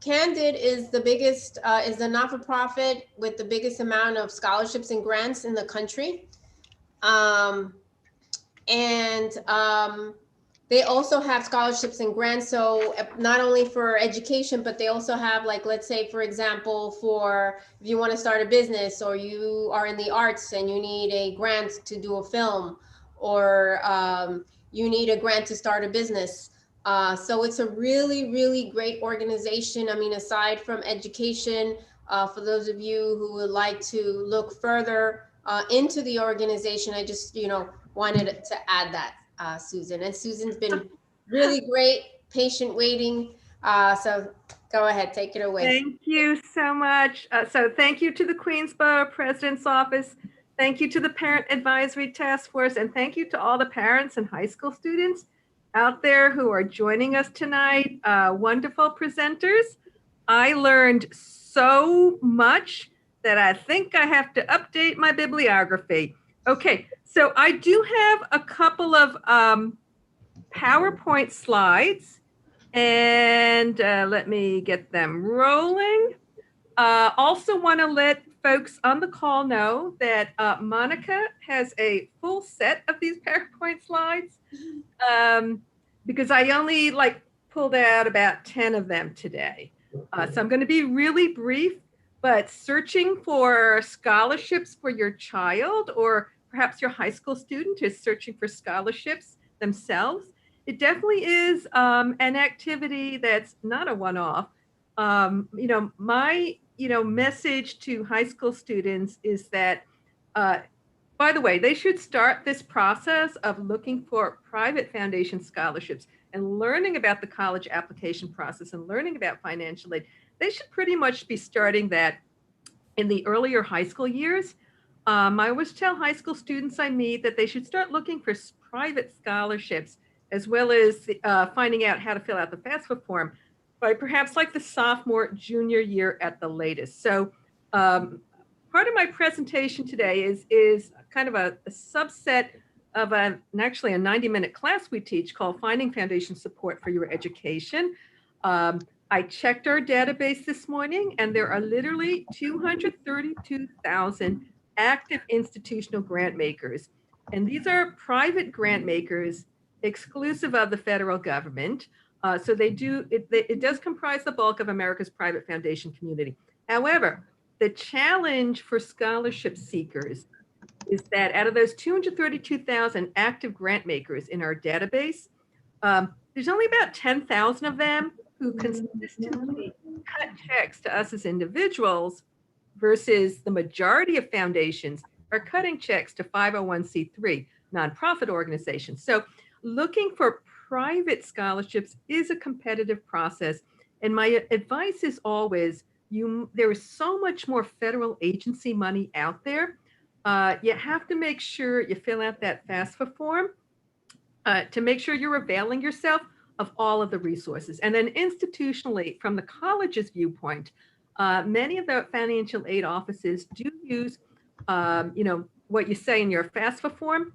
CANDID is the biggest, is the not-for-profit with the biggest amount of scholarships and grants in the country. They also have scholarships and grants. So not only for education, but they also have, like, let's say, for example, for if you want to start a business, or you are in the arts and you need a grant to do a film, or you need a grant to start a business. So it's a really, really great organization. I mean, aside from education, for those of you who would like to look further into the organization, I just, wanted to add that. Susan. And Susan's been really great, patient waiting. So go ahead, take it away. Thank you so much. So thank you to the Queensborough President's Office. Thank you to the Parent Advisory Task Force. And thank you to all the parents and high school students out there who are joining us tonight. Wonderful presenters. I learned so much that I think I have to update my bibliography. Okay, so I do have a couple of PowerPoint slides, and let me get them rolling. Also want to let folks on the call know that Monica has a full set of these PowerPoint slides because I only pulled out about 10 of them today. So I'm going to be really brief, but searching for scholarships for your child, or perhaps your high school student is searching for scholarships themselves, it definitely is an activity that's not a one-off. My message to high school students is that, by the way, they should start this process of looking for private foundation scholarships and learning about the college application process and learning about financial aid. They should pretty much be starting that in the earlier high school years. I always tell high school students I meet that they should start looking for private scholarships, as well as finding out how to fill out the FAFSA form by perhaps the sophomore, junior year at the latest. So part of my presentation today is kind of a subset of actually a 90-minute class we teach called Finding Foundation Support for Your Education. I checked our database this morning, and there are literally 232,000 active institutional grant makers. And these are private grant makers exclusive of the federal government. So it does comprise the bulk of America's private foundation community. However, the challenge for scholarship seekers is that out of those 232,000 active grant makers in our database, there's only about 10,000 of them who consistently cut checks to us as individuals, versus the majority of foundations are cutting checks to 501c3 nonprofit organizations. So looking for private scholarships is a competitive process. And my advice is always, there is so much more federal agency money out there. You have to make sure you fill out that FAFSA form to make sure you're availing yourself of all of the resources. And then institutionally, from the college's viewpoint, many of the financial aid offices do use, what you say in your FAFSA form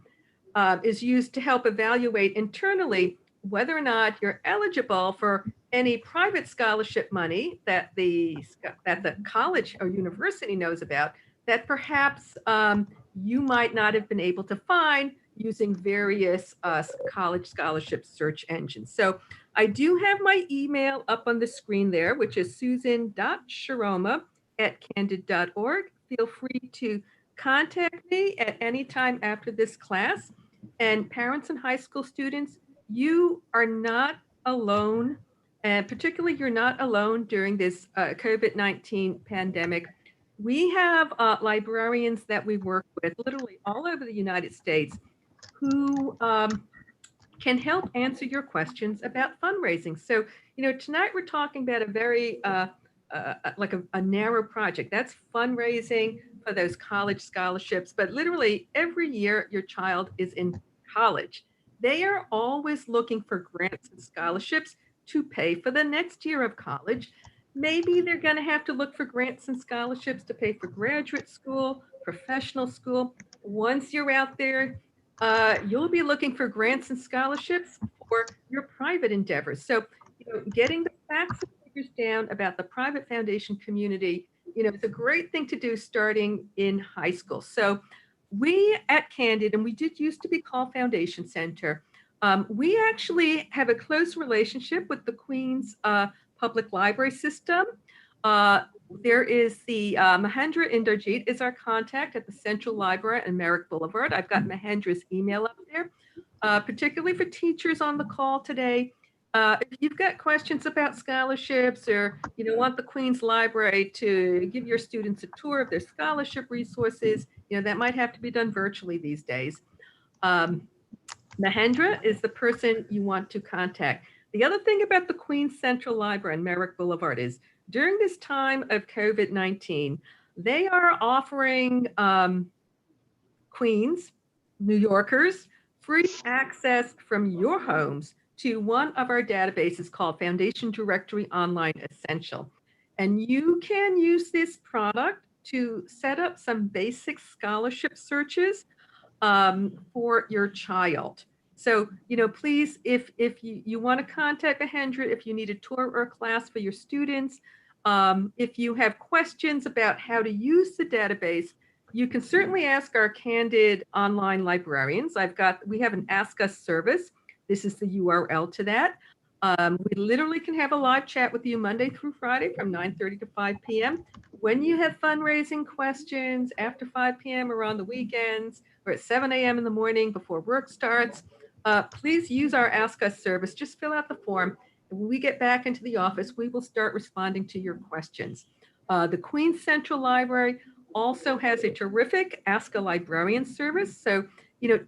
is used to help evaluate internally whether or not you're eligible for any private scholarship money that the college or university knows about, that perhaps you might not have been able to find using various college scholarship search engines. So I do have my email up on the screen there, which is susan.shiroma@candid.org. Feel free to contact me at any time after this class. And parents and high school students, you are not alone, and particularly you're not alone during this COVID-19 pandemic. We have librarians that we work with literally all over the United States who can help answer your questions about fundraising. So, tonight we're talking about a very a narrow project. That's fundraising for those college scholarships. But literally every year your child is in college, they are always looking for grants and scholarships to pay for the next year of college. Maybe they're going to have to look for grants and scholarships to pay for graduate school, professional school. Once you're out there, you'll be looking for grants and scholarships for your private endeavors. So, getting the facts and figures down about the private foundation community, it's a great thing to do starting in high school. So we at CANDID, and we did used to be called Foundation Center, we actually have a close relationship with the Queens Public Library System. There is the Mahendra Inderjeet is our contact at the Central Library and Merrick Boulevard. I've got Mahendra's email up there, particularly for teachers on the call today. If you've got questions about scholarships, or want the Queens Library to give your students a tour of their scholarship resources, that might have to be done virtually these days. Mahendra is the person you want to contact. The other thing about the Queens Central Library and Merrick Boulevard is during this time of COVID-19, they are offering Queens, New Yorkers, free access from your homes to one of our databases called Foundation Directory Online Essential. And you can use this product to set up some basic scholarship searches for your child. So, please, if you want to contact Mahendra, if you need a tour or a class for your students, if you have questions about how to use the database, you can certainly ask our CANDID online librarians. We have an Ask Us service. This is the URL to that. We literally can have a live chat with you Monday through Friday from 9:30 to 5 p.m. When you have fundraising questions after 5 p.m. or on the weekends or at 7 a.m. in the morning before work starts, please use our Ask Us service. Just fill out the form. And when we get back into the office, we will start responding to your questions. The Queens Central Library also has a terrific Ask a Librarian service. So,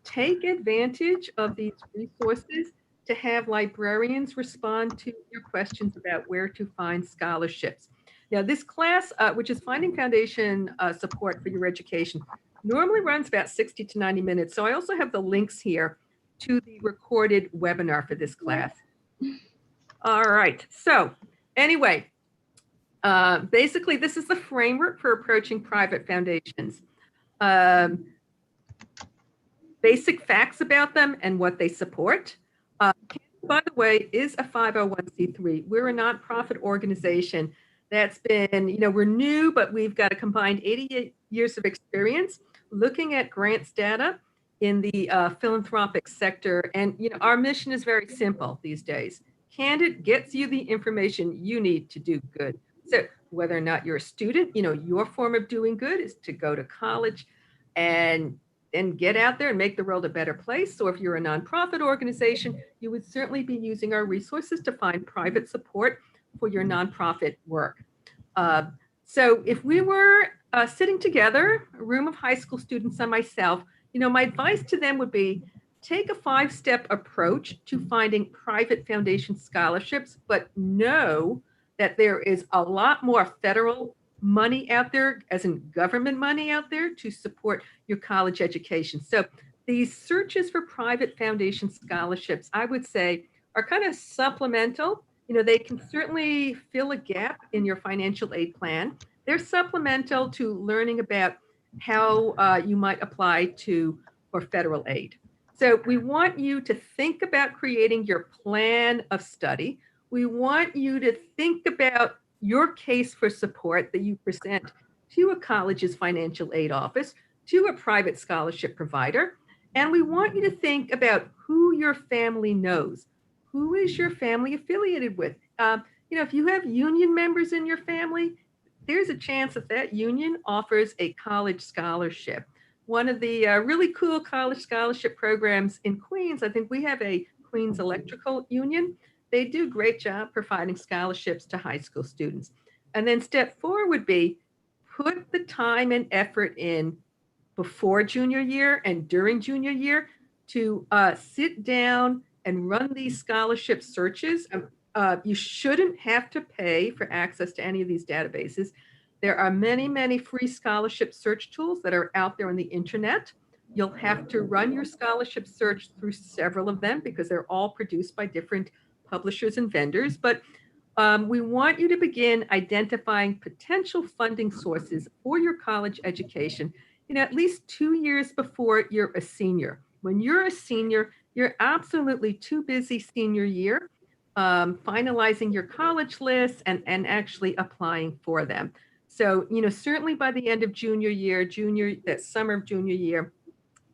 take advantage of these resources to have librarians respond to your questions about where to find scholarships. Now, this class, which is Finding Foundation Support for Your Education, normally runs about 60 to 90 minutes. So I also have the links here to the recorded webinar for this class. All right. So anyway, basically, this is the framework for approaching private foundations. Basic facts about them and what they support. By the way, is a 501c3. We're a nonprofit organization that's been, we're new, but we've got a combined 88 years of experience looking at grants data in the philanthropic sector. And, our mission is very simple these days. CANDID gets you the information you need to do good. So whether or not you're a student, your form of doing good is to go to college and get out there and make the world a better place. So if you're a nonprofit organization, you would certainly be using our resources to find private support for your nonprofit work. So if we were sitting together, a room of high school students and myself, my advice to them would be take a 5-step approach to finding private foundation scholarships, but know that there is a lot more federal money out there, as in government money out there, to support your college education. So these searches for private foundation scholarships, I would say, are kind of supplemental. They can certainly fill a gap in your financial aid plan. They're supplemental to learning about how you might apply for federal aid. So we want you to think about creating your plan of study. We want you to think about your case for support that you present to a college's financial aid office, to a private scholarship provider. And we want you to think about who your family knows. Who is your family affiliated with? If you have union members in your family, there's a chance that union offers a college scholarship. One of the really cool college scholarship programs in Queens, I think we have a Queens Electrical Union. They do a great job providing scholarships to high school students. And then step 4 would be put the time and effort in before junior year and during junior year to sit down and run these scholarship searches. You shouldn't have to pay for access to any of these databases. There are many, many free scholarship search tools that are out there on the internet. You'll have to run your scholarship search through several of them because they're all produced by different publishers and vendors. But we want you to begin identifying potential funding sources for your college education, at least 2 years before you're a senior. When you're a senior, you're absolutely too busy senior year, finalizing your college lists and actually applying for them. So, certainly by the end of junior year, that summer of junior year,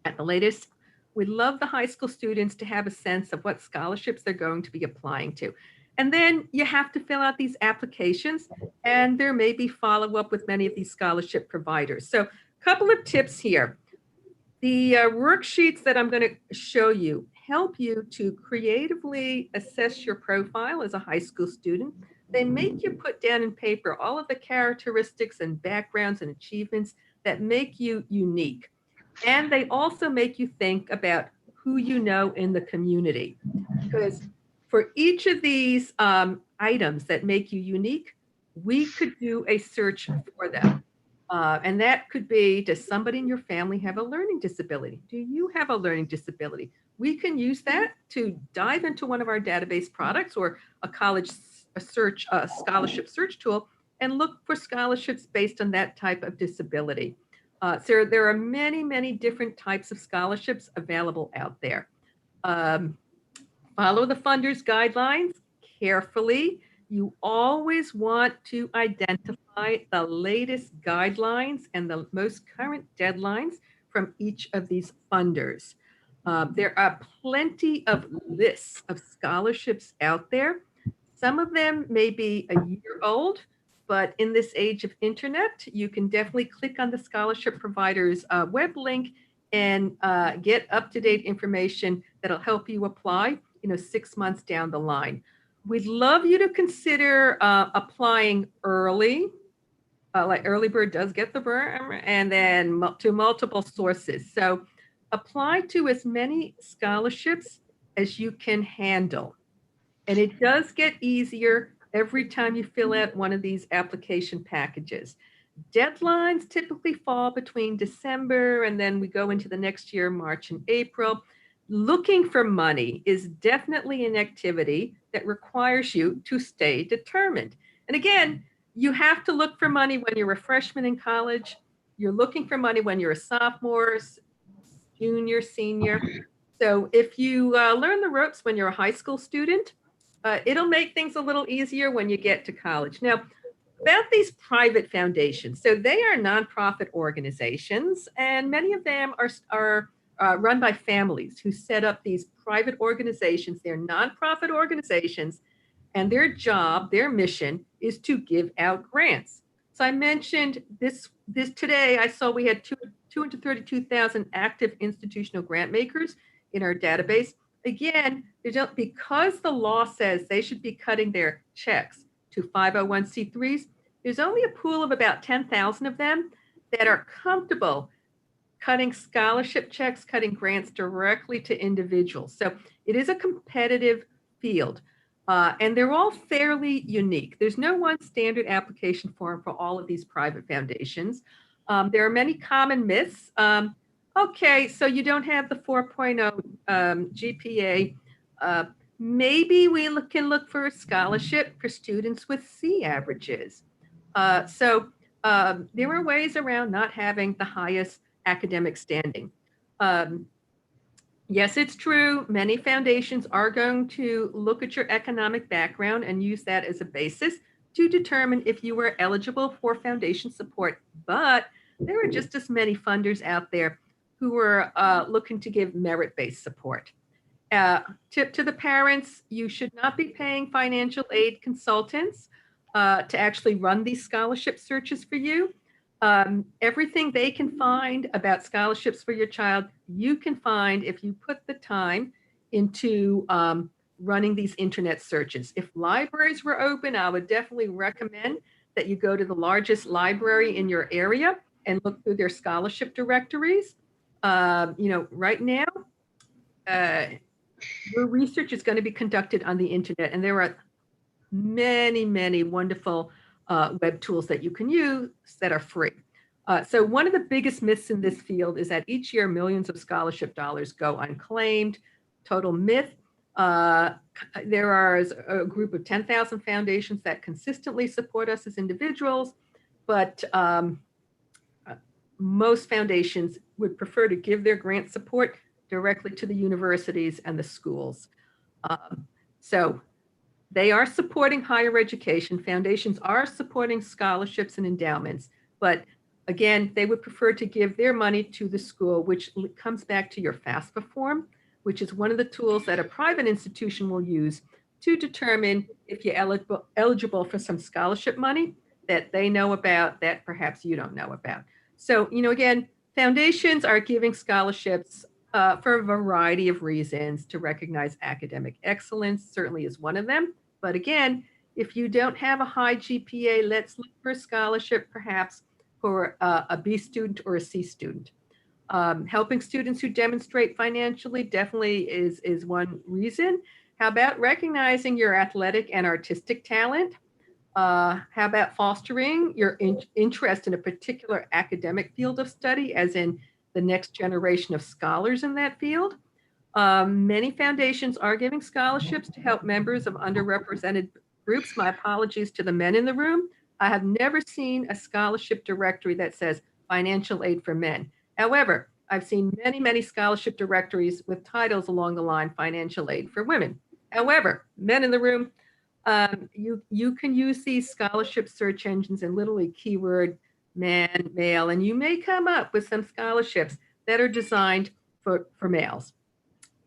at the latest, we'd love the high school students to have a sense of what scholarships they're going to be applying to. And then you have to fill out these applications, and there may be follow-up with many of these scholarship providers. So a couple of tips here. The worksheets that I'm going to show you help you to creatively assess your profile as a high school student. They make you put down in paper all of the characteristics and backgrounds and achievements that make you unique. And they also make you think about who you know in the community. Because for each of these items that make you unique, we could do a search for them. And that could be, does somebody in your family have a learning disability? Do you have a learning disability? We can use that to dive into one of our database products or a college scholarship search tool and look for scholarships based on that type of disability. So there are many, many different types of scholarships available out there. Follow the funders' guidelines carefully. You always want to identify the latest guidelines and the most current deadlines from each of these funders. There are plenty of lists of scholarships out there. Some of them may be a year old, but in this age of internet, you can definitely click on the scholarship provider's web link and get up-to-date information that'll help you apply, 6 months down the line. We'd love you to consider applying early, like early bird does get the worm, and then to multiple sources. So apply to as many scholarships as you can handle. And it does get easier every time you fill out one of these application packages. Deadlines typically fall between December and then we go into the next year, March and April. Looking for money is definitely an activity that requires you to stay determined. And again, you have to look for money when you're a freshman in college. You're looking for money when you're a sophomore, junior, senior. So if you learn the ropes when you're a high school student, it'll make things a little easier when you get to college. Now, about these private foundations. So they are nonprofit organizations, and many of them are run by families who set up these private organizations. They're nonprofit organizations, and their job, their mission is to give out grants. So I mentioned this today, I saw we had 232,000 active institutional grant makers in our database. Again, because the law says they should be cutting their checks to 501c3s, there's only a pool of about 10,000 of them that are comfortable cutting scholarship checks, cutting grants directly to individuals. So it is a competitive field, and they're all fairly unique. There's no one standard application form for all of these private foundations. There are many common myths. Okay, so you don't have the 4.0 GPA. Maybe we can look for a scholarship for students with C averages. So there are ways around not having the highest academic standing. Yes, it's true. Many foundations are going to look at your economic background and use that as a basis to determine if you are eligible for foundation support. But there are just as many funders out there who are looking to give merit-based support. Tip to the parents, you should not be paying financial aid consultants to actually run these scholarship searches for you. Everything they can find about scholarships for your child, you can find if you put the time into running these internet searches. If libraries were open, I would definitely recommend that you go to the largest library in your area and look through their scholarship directories. Right now, your research is going to be conducted on the internet, and there are many, many wonderful web tools that you can use that are free. So one of the biggest myths in this field is that each year millions of scholarship dollars go unclaimed. Total myth. There are a group of 10,000 foundations that consistently support us as individuals, but most foundations would prefer to give their grant support directly to the universities and the schools. So they are supporting higher education. Foundations are supporting scholarships and endowments, but again, they would prefer to give their money to the school, which comes back to your FAFSA form, which is one of the tools that a private institution will use to determine if you're eligible for some scholarship money that they know about that perhaps you don't know about. So, again, foundations are giving scholarships for a variety of reasons to recognize academic excellence, certainly is one of them. But again, if you don't have a high GPA, let's look for a scholarship perhaps for a B student or a C student. Helping students who demonstrate financially definitely is one reason. How about recognizing your athletic and artistic talent? How about fostering your interest in a particular academic field of study, as in the next generation of scholars in that field? Many foundations are giving scholarships to help members of underrepresented groups. My apologies to the men in the room. I have never seen a scholarship directory that says financial aid for men. However, I've seen many, many scholarship directories with titles along the line, financial aid for women. However, men in the room, you can use these scholarship search engines and literally keyword man, male, and you may come up with some scholarships that are designed for males.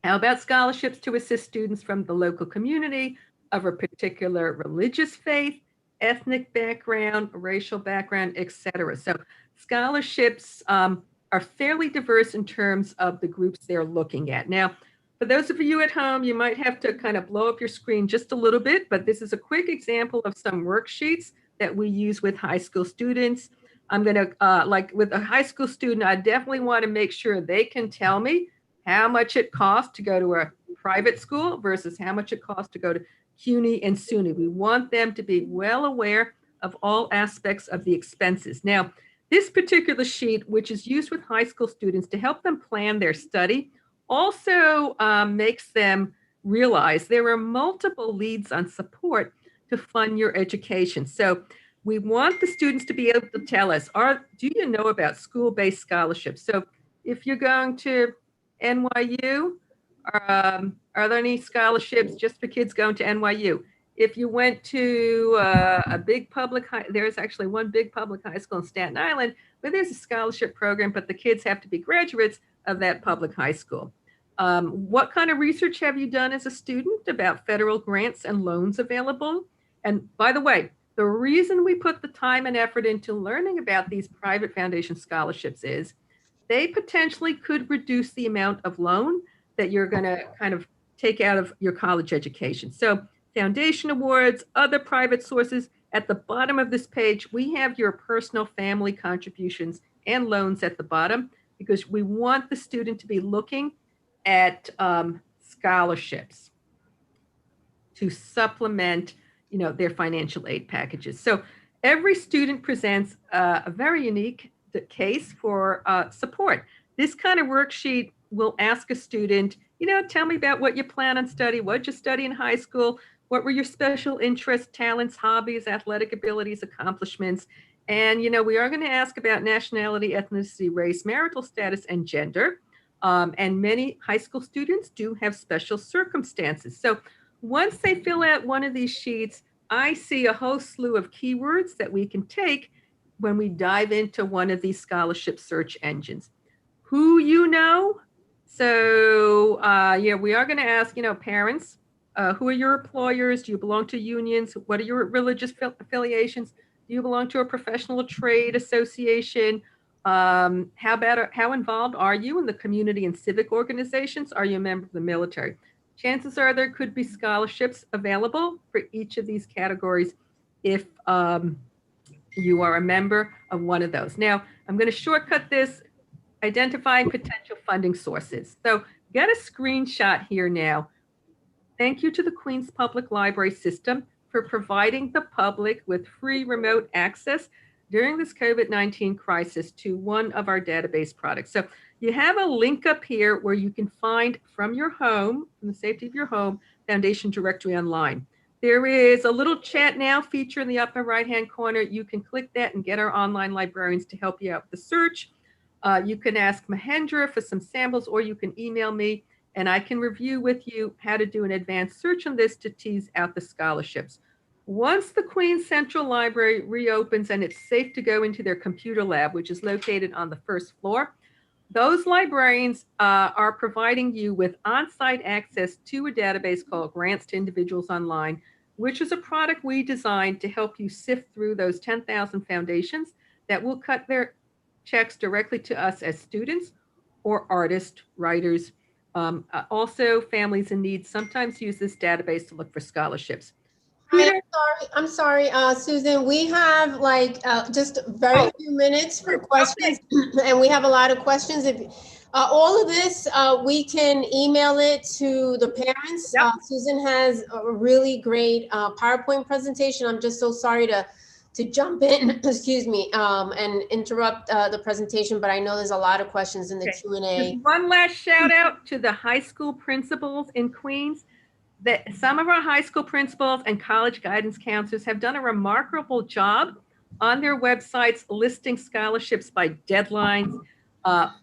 How about scholarships to assist students from the local community of a particular religious faith, ethnic background, racial background, etc. So scholarships are fairly diverse in terms of the groups they're looking at. Now, for those of you at home, you might have to kind of blow up your screen just a little bit, but this is a quick example of some worksheets that we use with high school students. I'm going to, like with a high school student, I definitely want to make sure they can tell me how much it costs to go to a private school versus how much it costs to go to CUNY and SUNY. We want them to be well aware of all aspects of the expenses. Now, this particular sheet, which is used with high school students to help them plan their study, also makes them realize there are multiple leads on support to fund your education. So we want the students to be able to tell us, do you know about school-based scholarships? So if you're going to NYU, are there any scholarships just for kids going to NYU? If you went to a big public high, there's actually one big public high school in Staten Island where there's a scholarship program, but the kids have to be graduates of that public high school. What kind of research have you done as a student about federal grants and loans available? And by the way, the reason we put the time and effort into learning about these private foundation scholarships is they potentially could reduce the amount of loan that you're going to kind of take out of your college education. So foundation awards, other private sources, at the bottom of this page, we have your personal family contributions and loans at the bottom because we want the student to be looking at scholarships to supplement, their financial aid packages. So every student presents a very unique case for support. This kind of worksheet will ask a student, tell me about what you plan on studying, what you study in high school, what were your special interests, talents, hobbies, athletic abilities, accomplishments. And, we are going to ask about nationality, ethnicity, race, marital status, and gender. And many high school students do have special circumstances. So once they fill out one of these sheets, I see a whole slew of keywords that we can take when we dive into one of these scholarship search engines. Who you know? So we are going to ask, parents, who are your employers? Do you belong to unions? What are your religious affiliations? Do you belong to a professional trade association? How involved are you in the community and civic organizations? Are you a member of the military? Chances are there could be scholarships available for each of these categories if you are a member of one of those. Now, I'm going to shortcut this, identifying potential funding sources. So get a screenshot here now. Thank you to the Queens Public Library System for providing the public with free remote access during this COVID-19 crisis to one of our database products. So you have a link up here where you can find from your home, from the safety of your home, Foundation Directory Online. There is a little chat now feature in the upper right-hand corner. You can click that and get our online librarians to help you out with the search. You can ask Mahendra for some samples, or you can email me and I can review with you how to do an advanced search on this to tease out the scholarships. Once the Queens Central Library reopens and it's safe to go into their computer lab, which is located on the first floor, those librarians are providing you with on-site access to a database called Grants to Individuals Online, which is a product we designed to help you sift through those 10,000 foundations that will cut their checks directly to us as students or artists, writers. Also, families in need sometimes use this database to look for scholarships. I'm sorry, Susan. We have just very few minutes for questions, and we have a lot of questions. If all of this, we can email it to the parents. Yep. Susan has a really great PowerPoint presentation. I'm just so sorry to jump in, excuse me, and interrupt the presentation, but I know there's a lot of questions in the Q&A. Just one last shout out to the high school principals in Queens. That some of our high school principals and college guidance counselors have done a remarkable job on their websites listing scholarships by deadlines.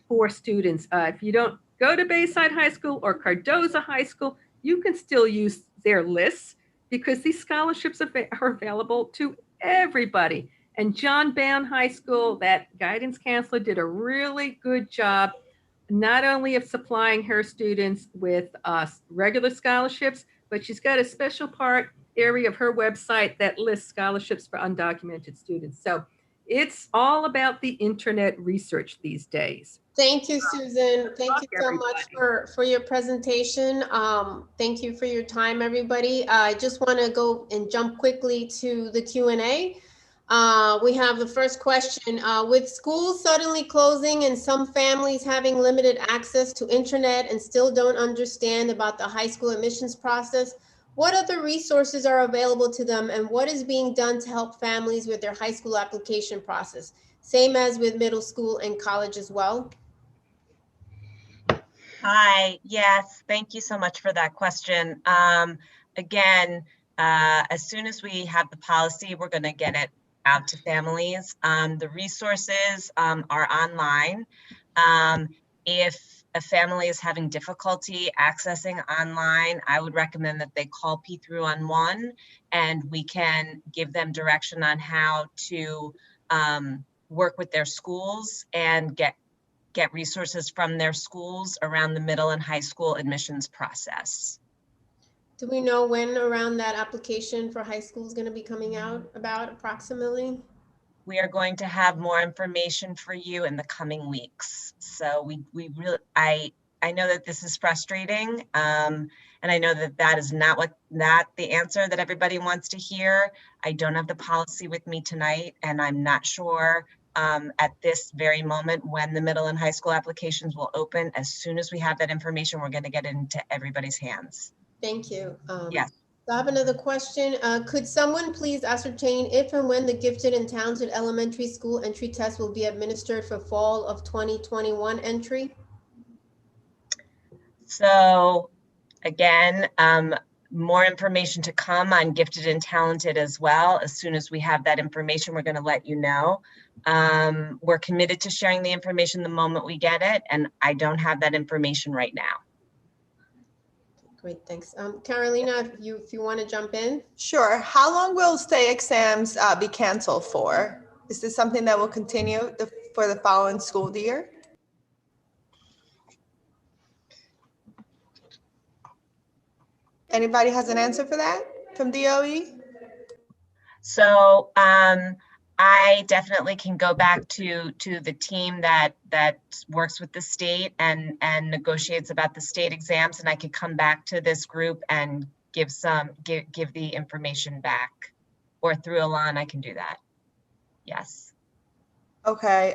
for students. If you don't go to Bayside High School or Cardozo High School, you can still use their lists because these scholarships are available to everybody. And John Bound High School, that guidance counselor, did a really good job, not only of supplying her students with regular scholarships, but she's got a special area of her website that lists scholarships for undocumented students. So it's all about the internet research these days. Thank you, Susan. Thank you so much for your presentation. Thank you for your time, everybody. I just want to go and jump quickly to the Q&A. We have the first question. With schools suddenly closing and some families having limited access to internet and still don't understand about the high school admissions process, what other resources are available to them and what is being done to help families with their high school application process? Same as with middle school and college as well. Hi, yes, thank you so much for that question. Again, as soon as we have the policy, we're going to get it out to families. The resources are online. If a family is having difficulty accessing online, I would recommend that they call P311 and we can give them direction on how to work with their schools and get resources from their schools around the middle and high school admissions process. Do we know when around that application for high school is going to be coming out about approximately? We are going to have more information for you in the coming weeks. So we really, I know that this is frustrating. And I know that that is not the answer that everybody wants to hear. I don't have the policy with me tonight and I'm not sure at this very moment when the middle and high school applications will open. As soon as we have that information, we're going to get it into everybody's hands. Thank you. Yes. So I have another question. Could someone please ascertain if and when the Gifted and Talented Elementary School entry test will be administered for fall of 2021 entry? So again, more information to come on Gifted and Talented as well. As soon as we have that information, we're going to let you know. We're committed to sharing the information the moment we get it, and I don't have that information right now. Great, thanks. Carolina, if you want to jump in. Sure. How long will state exams be canceled for? Is this something that will continue for the following school year? Anybody has an answer for that from DOE? So I definitely can go back to the team that works with the state and negotiates about the state exams, and I could come back to this group and give the information back, or through Alon, I can do that. Yes. Okay,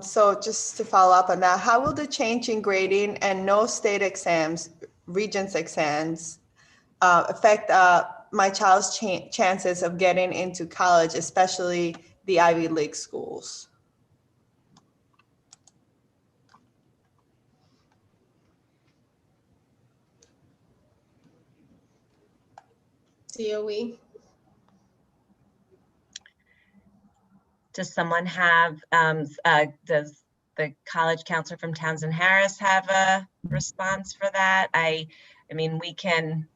so just to follow up on that, how will the change in grading and no state exams, Regents exams, affect my child's chances of getting into college, especially the Ivy League schools? COE. Does someone have, does the college counselor from Townsend Harris have a response for that? I mean, we can.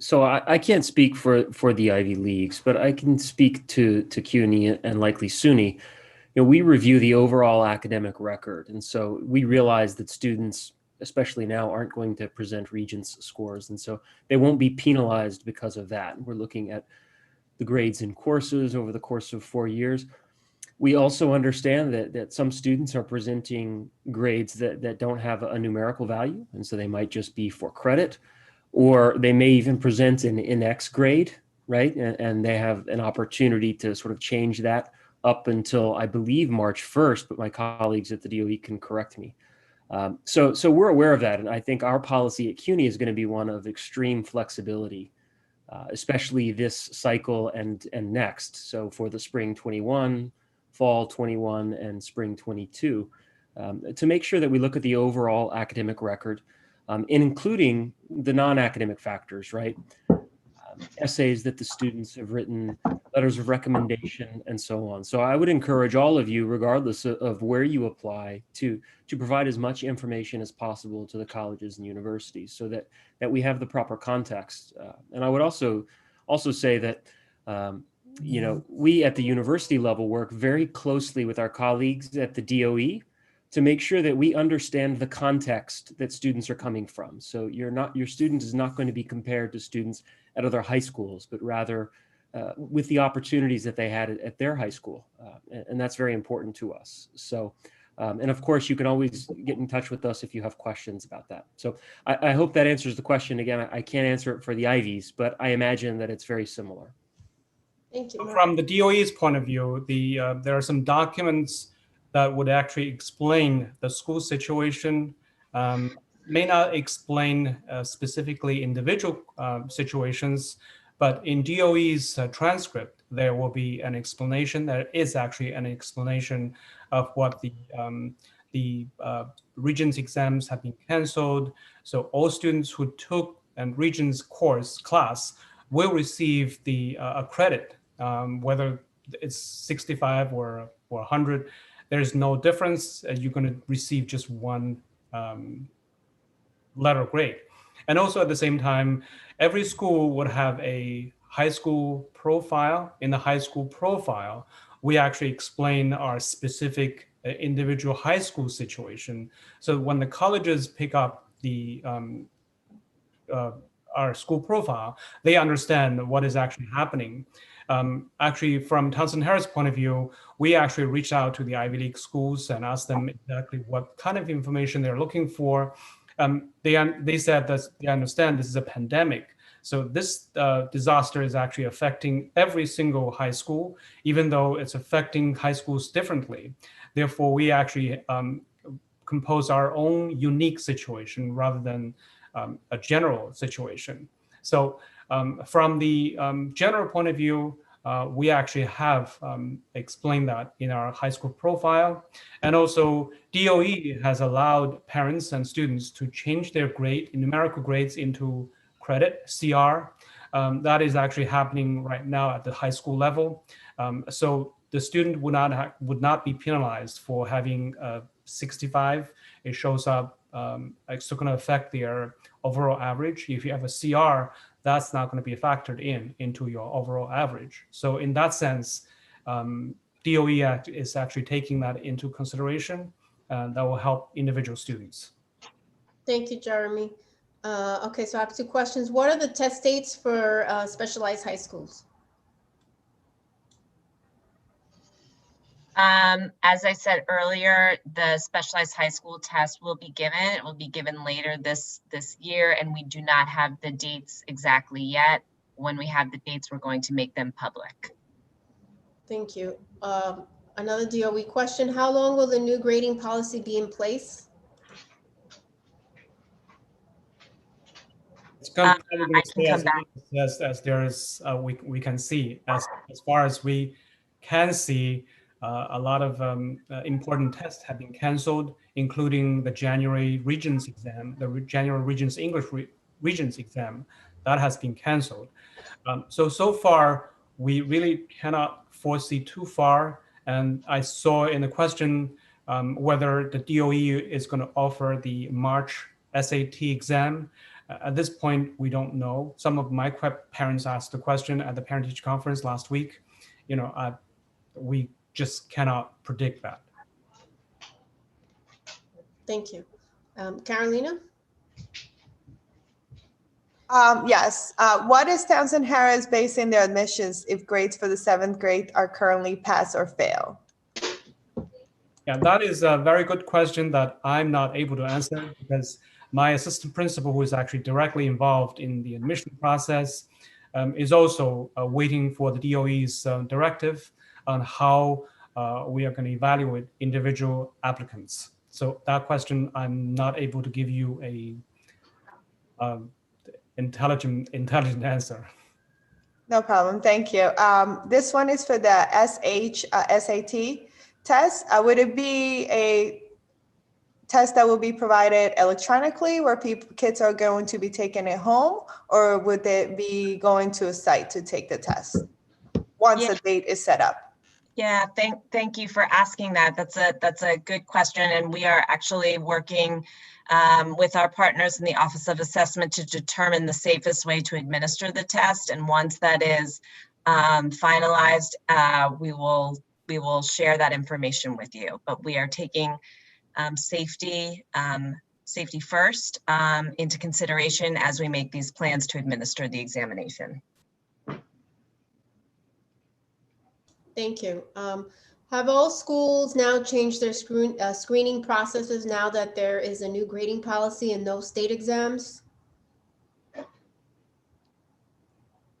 So I can't speak for the Ivy Leagues, but I can speak to CUNY and likely SUNY. You know, we review the overall academic record, and so we realize that students, especially now, aren't going to present Regents scores, and so they won't be penalized because of that. We're looking at the grades in courses over the course of 4 years. We also understand that some students are presenting grades that don't have a numerical value, and so they might just be for credit, or they may even present an X grade, right? And they have an opportunity to sort of change that up until, I believe, March 1st, but my colleagues at the DOE can correct me. So we're aware of that, and I think our policy at CUNY is going to be one of extreme flexibility, especially this cycle and next. So for the spring 21, fall 21, and spring 22, to make sure that we look at the overall academic record, including the non-academic factors, right? essays that the students have written, letters of recommendation, and so on. So I would encourage all of you, regardless of where you apply, to provide as much information as possible to the colleges and universities so that we have the proper context. And I would also say that we at the university level work very closely with our colleagues at the DOE to make sure that we understand the context that students are coming from. So your student is not going to be compared to students at other high schools, but rather with the opportunities that they had at their high school. And that's very important to us. So, and of course, you can always get in touch with us if you have questions about that. So I hope that answers the question. Again, I can't answer it for the Ivies, but I imagine that it's very similar. Thank you. From the DOE's point of view, there are some documents that would actually explain the school situation, may not explain specifically individual situations, but in DOE's transcript, there will be an explanation. There is actually an explanation of what the Regents exams have been canceled. So all students who took and Regents class will receive a credit, whether it's 65 or 100. There's no difference. You're going to receive just one letter grade. And also at the same time, every school would have a high school profile. In the high school profile, we actually explain our specific individual high school situation. So when the colleges pick up our school profile, they understand what is actually happening. Actually, from Townsend Harris' point of view, we actually reached out to the Ivy League schools and asked them exactly what kind of information they're looking for. They said that they understand this is a pandemic. So this disaster is actually affecting every single high school, even though it's affecting high schools differently. Therefore, we actually compose our own unique situation rather than a general situation. So from the general point of view, we actually have explained that in our high school profile. And also DOE has allowed parents and students to change their numerical grades into credit, CR. That is actually happening right now at the high school level. So the student would not be penalized for having 65. It shows up, it's still going to affect their overall average. If you have a CR, that's not going to be factored into your overall average. So in that sense, DOE is actually taking that into consideration, and that will help individual students. Thank you, Jeremy. Okay, so I have two questions. What are the test dates for specialized high schools? As I said earlier, the specialized high school test will be given. It will be given later this year, and we do not have the dates exactly yet. When we have the dates, we're going to make them public. Thank you. Another DOE question. How long will the new grading policy be in place? It's going to stay as there is, we can see, as far as we can see, a lot of important tests have been canceled, including the January Regents exam, the January Regents English Regents exam, that has been canceled. So far, we really cannot foresee too far. And I saw in the question whether the DOE is going to offer the March SAT exam. At this point, we don't know. Some of my parents asked the question at the parent-teacher conference last week. We just cannot predict that. Thank you. Carolina? Yes. What is Townsend Harris basing their admissions if grades for the 7th grade are currently pass or fail? Yeah, that is a very good question that I'm not able to answer because my assistant principal, who is actually directly involved in the admission process, is also waiting for the DOE's directive on how we are going to evaluate individual applicants. So that question, I'm not able to give you a intelligent answer. No problem. Thank you. This one is for the SAT test. Would it be test that will be provided electronically where kids are going to be taking it home, or would they be going to a site to take the test once the date is set up? Yeah, thank you for asking that. That's a good question, and we are actually working with our partners in the Office of Assessment to determine the safest way to administer the test. And once that is finalized, we will share that information with you. But we are taking safety first into consideration as we make these plans to administer the examination. Thank you. Have all schools now changed their screening processes now that there is a new grading policy and no state exams?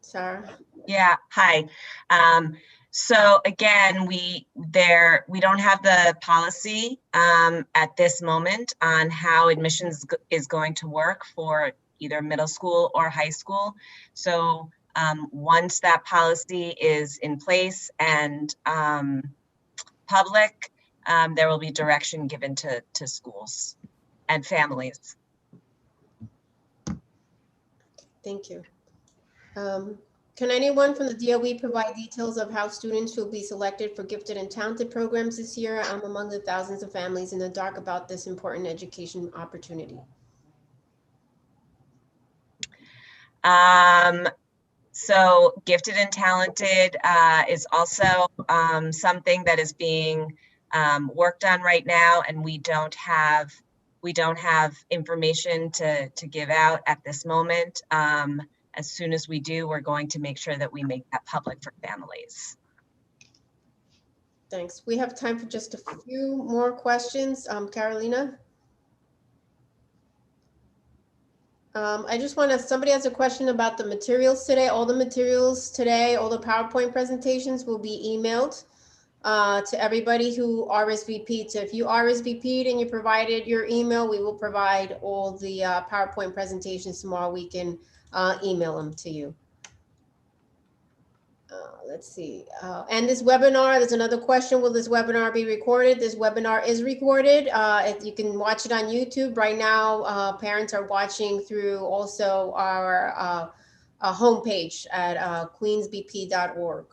Sarah? Yeah, hi. So again, we don't have the policy at this moment on how admissions is going to work for either middle school or high school. So once that policy is in place and public, there will be direction given to schools and families. Thank you. Can anyone from the DOE provide details of how students will be selected for gifted and talented programs this year? I'm among the thousands of families in the dark about this important education opportunity. So gifted and talented is also something that is being worked on right now, and we don't have information to give out at this moment. As soon as we do, we're going to make sure that we make that public for families. Thanks. We have time for just a few more questions. Carolina? I just want to, somebody has a question about the materials today. All the materials today, all the PowerPoint presentations will be emailed to everybody who RSVP'd. So if you RSVP'd and you provided your email, we will provide all the PowerPoint presentations tomorrow. We can email them to you. Let's see. And this webinar, there's another question. Will this webinar be recorded? This webinar is recorded. If you can watch it on YouTube right now, parents are watching through also our homepage at queensbp.org.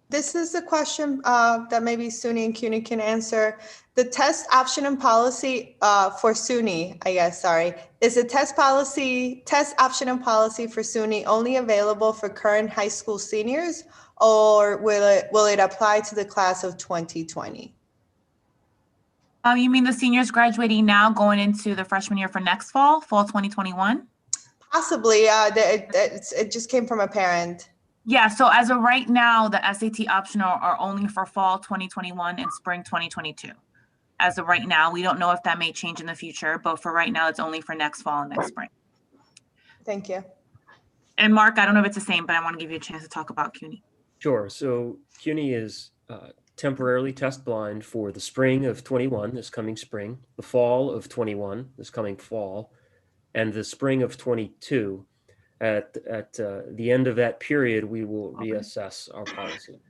This is a question that maybe SUNY and CUNY can answer. The test option and policy for SUNY, I guess, sorry, is the test option and policy for SUNY only available for current high school seniors, or will it apply to the class of 2020? You mean the seniors graduating now going into the freshman year for next fall 2021? Possibly, it just came from a parent. Yeah, so as of right now, the SAT optional are only for fall 2021 and spring 2022. As of right now, we don't know if that may change in the future, but for right now, it's only for next fall and next spring. Thank you. And Mark, I don't know if it's the same, but I want to give you a chance to talk about CUNY. Sure. So CUNY is temporarily test blind for the spring of 21, this coming spring, the fall of 21, this coming fall, and the spring of 22. At the end of that period, we will reassess our policy.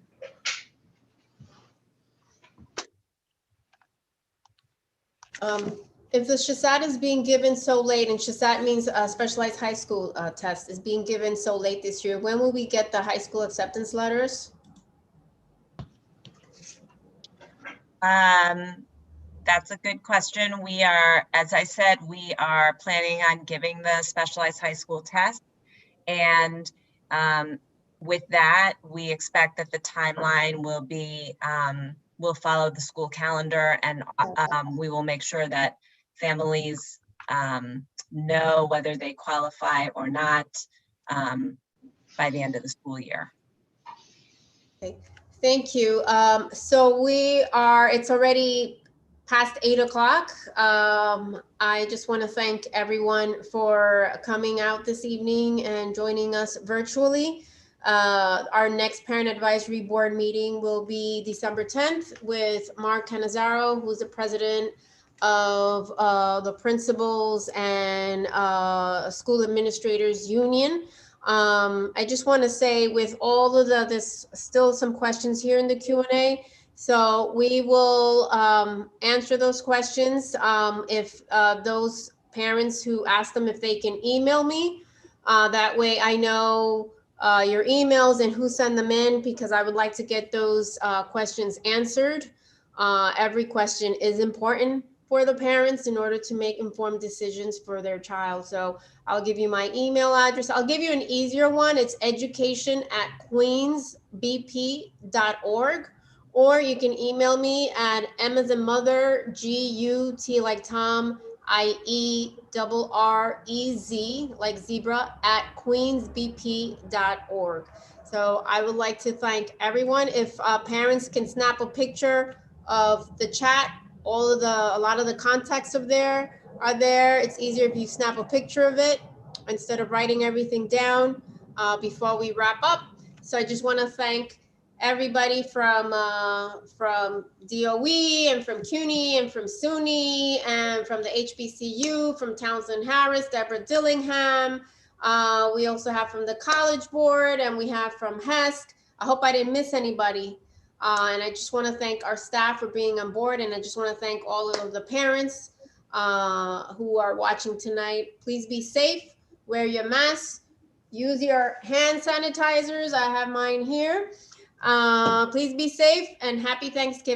If the SHSAT is being given so late, and SHSAT means a specialized high school test, is being given so late this year, when will we get the high school acceptance letters? That's a good question. We are, as I said, we are planning on giving the specialized high school test. And with that, we expect that the timeline will be, will follow the school calendar, and we will make sure that families know whether they qualify or not by the end of the school year. Okay, thank you. So it's already past 8 o'clock. I just want to thank everyone for coming out this evening and joining us virtually. Our next Parent Advisory Board meeting will be December 10th with Mark Cannizzaro, who's the president of the Principals and School Administrators Union. I just want to say, with all of there's still some questions here in the Q&A. So we will answer those questions. If those parents who ask them if they can email me, that way I know your emails and who sent them in, because I would like to get those questions answered. Every question is important for the parents in order to make informed decisions for their child. So I'll give you my email address. I'll give you an easier one. It's education@queensbp.org. Or you can email me at M as in mother, GUT like Tom, IERREZ like zebra @queensbp.org. So I would like to thank everyone. If parents can snap a picture of the chat, a lot of the context of there are there. It's easier if you snap a picture of it instead of writing everything down before we wrap up. So I just want to thank everybody from DOE and from CUNY and from SUNY and from the HBCU, from Townsend Harris, Deborah Dillingham. We also have from the College Board, and we have from HESC. I hope I didn't miss anybody. And I just want to thank our staff for being on board. And I just want to thank all of the parents who are watching tonight. Please be safe, wear your masks, use your hand sanitizers. I have mine here. Please be safe and happy Thanksgiving.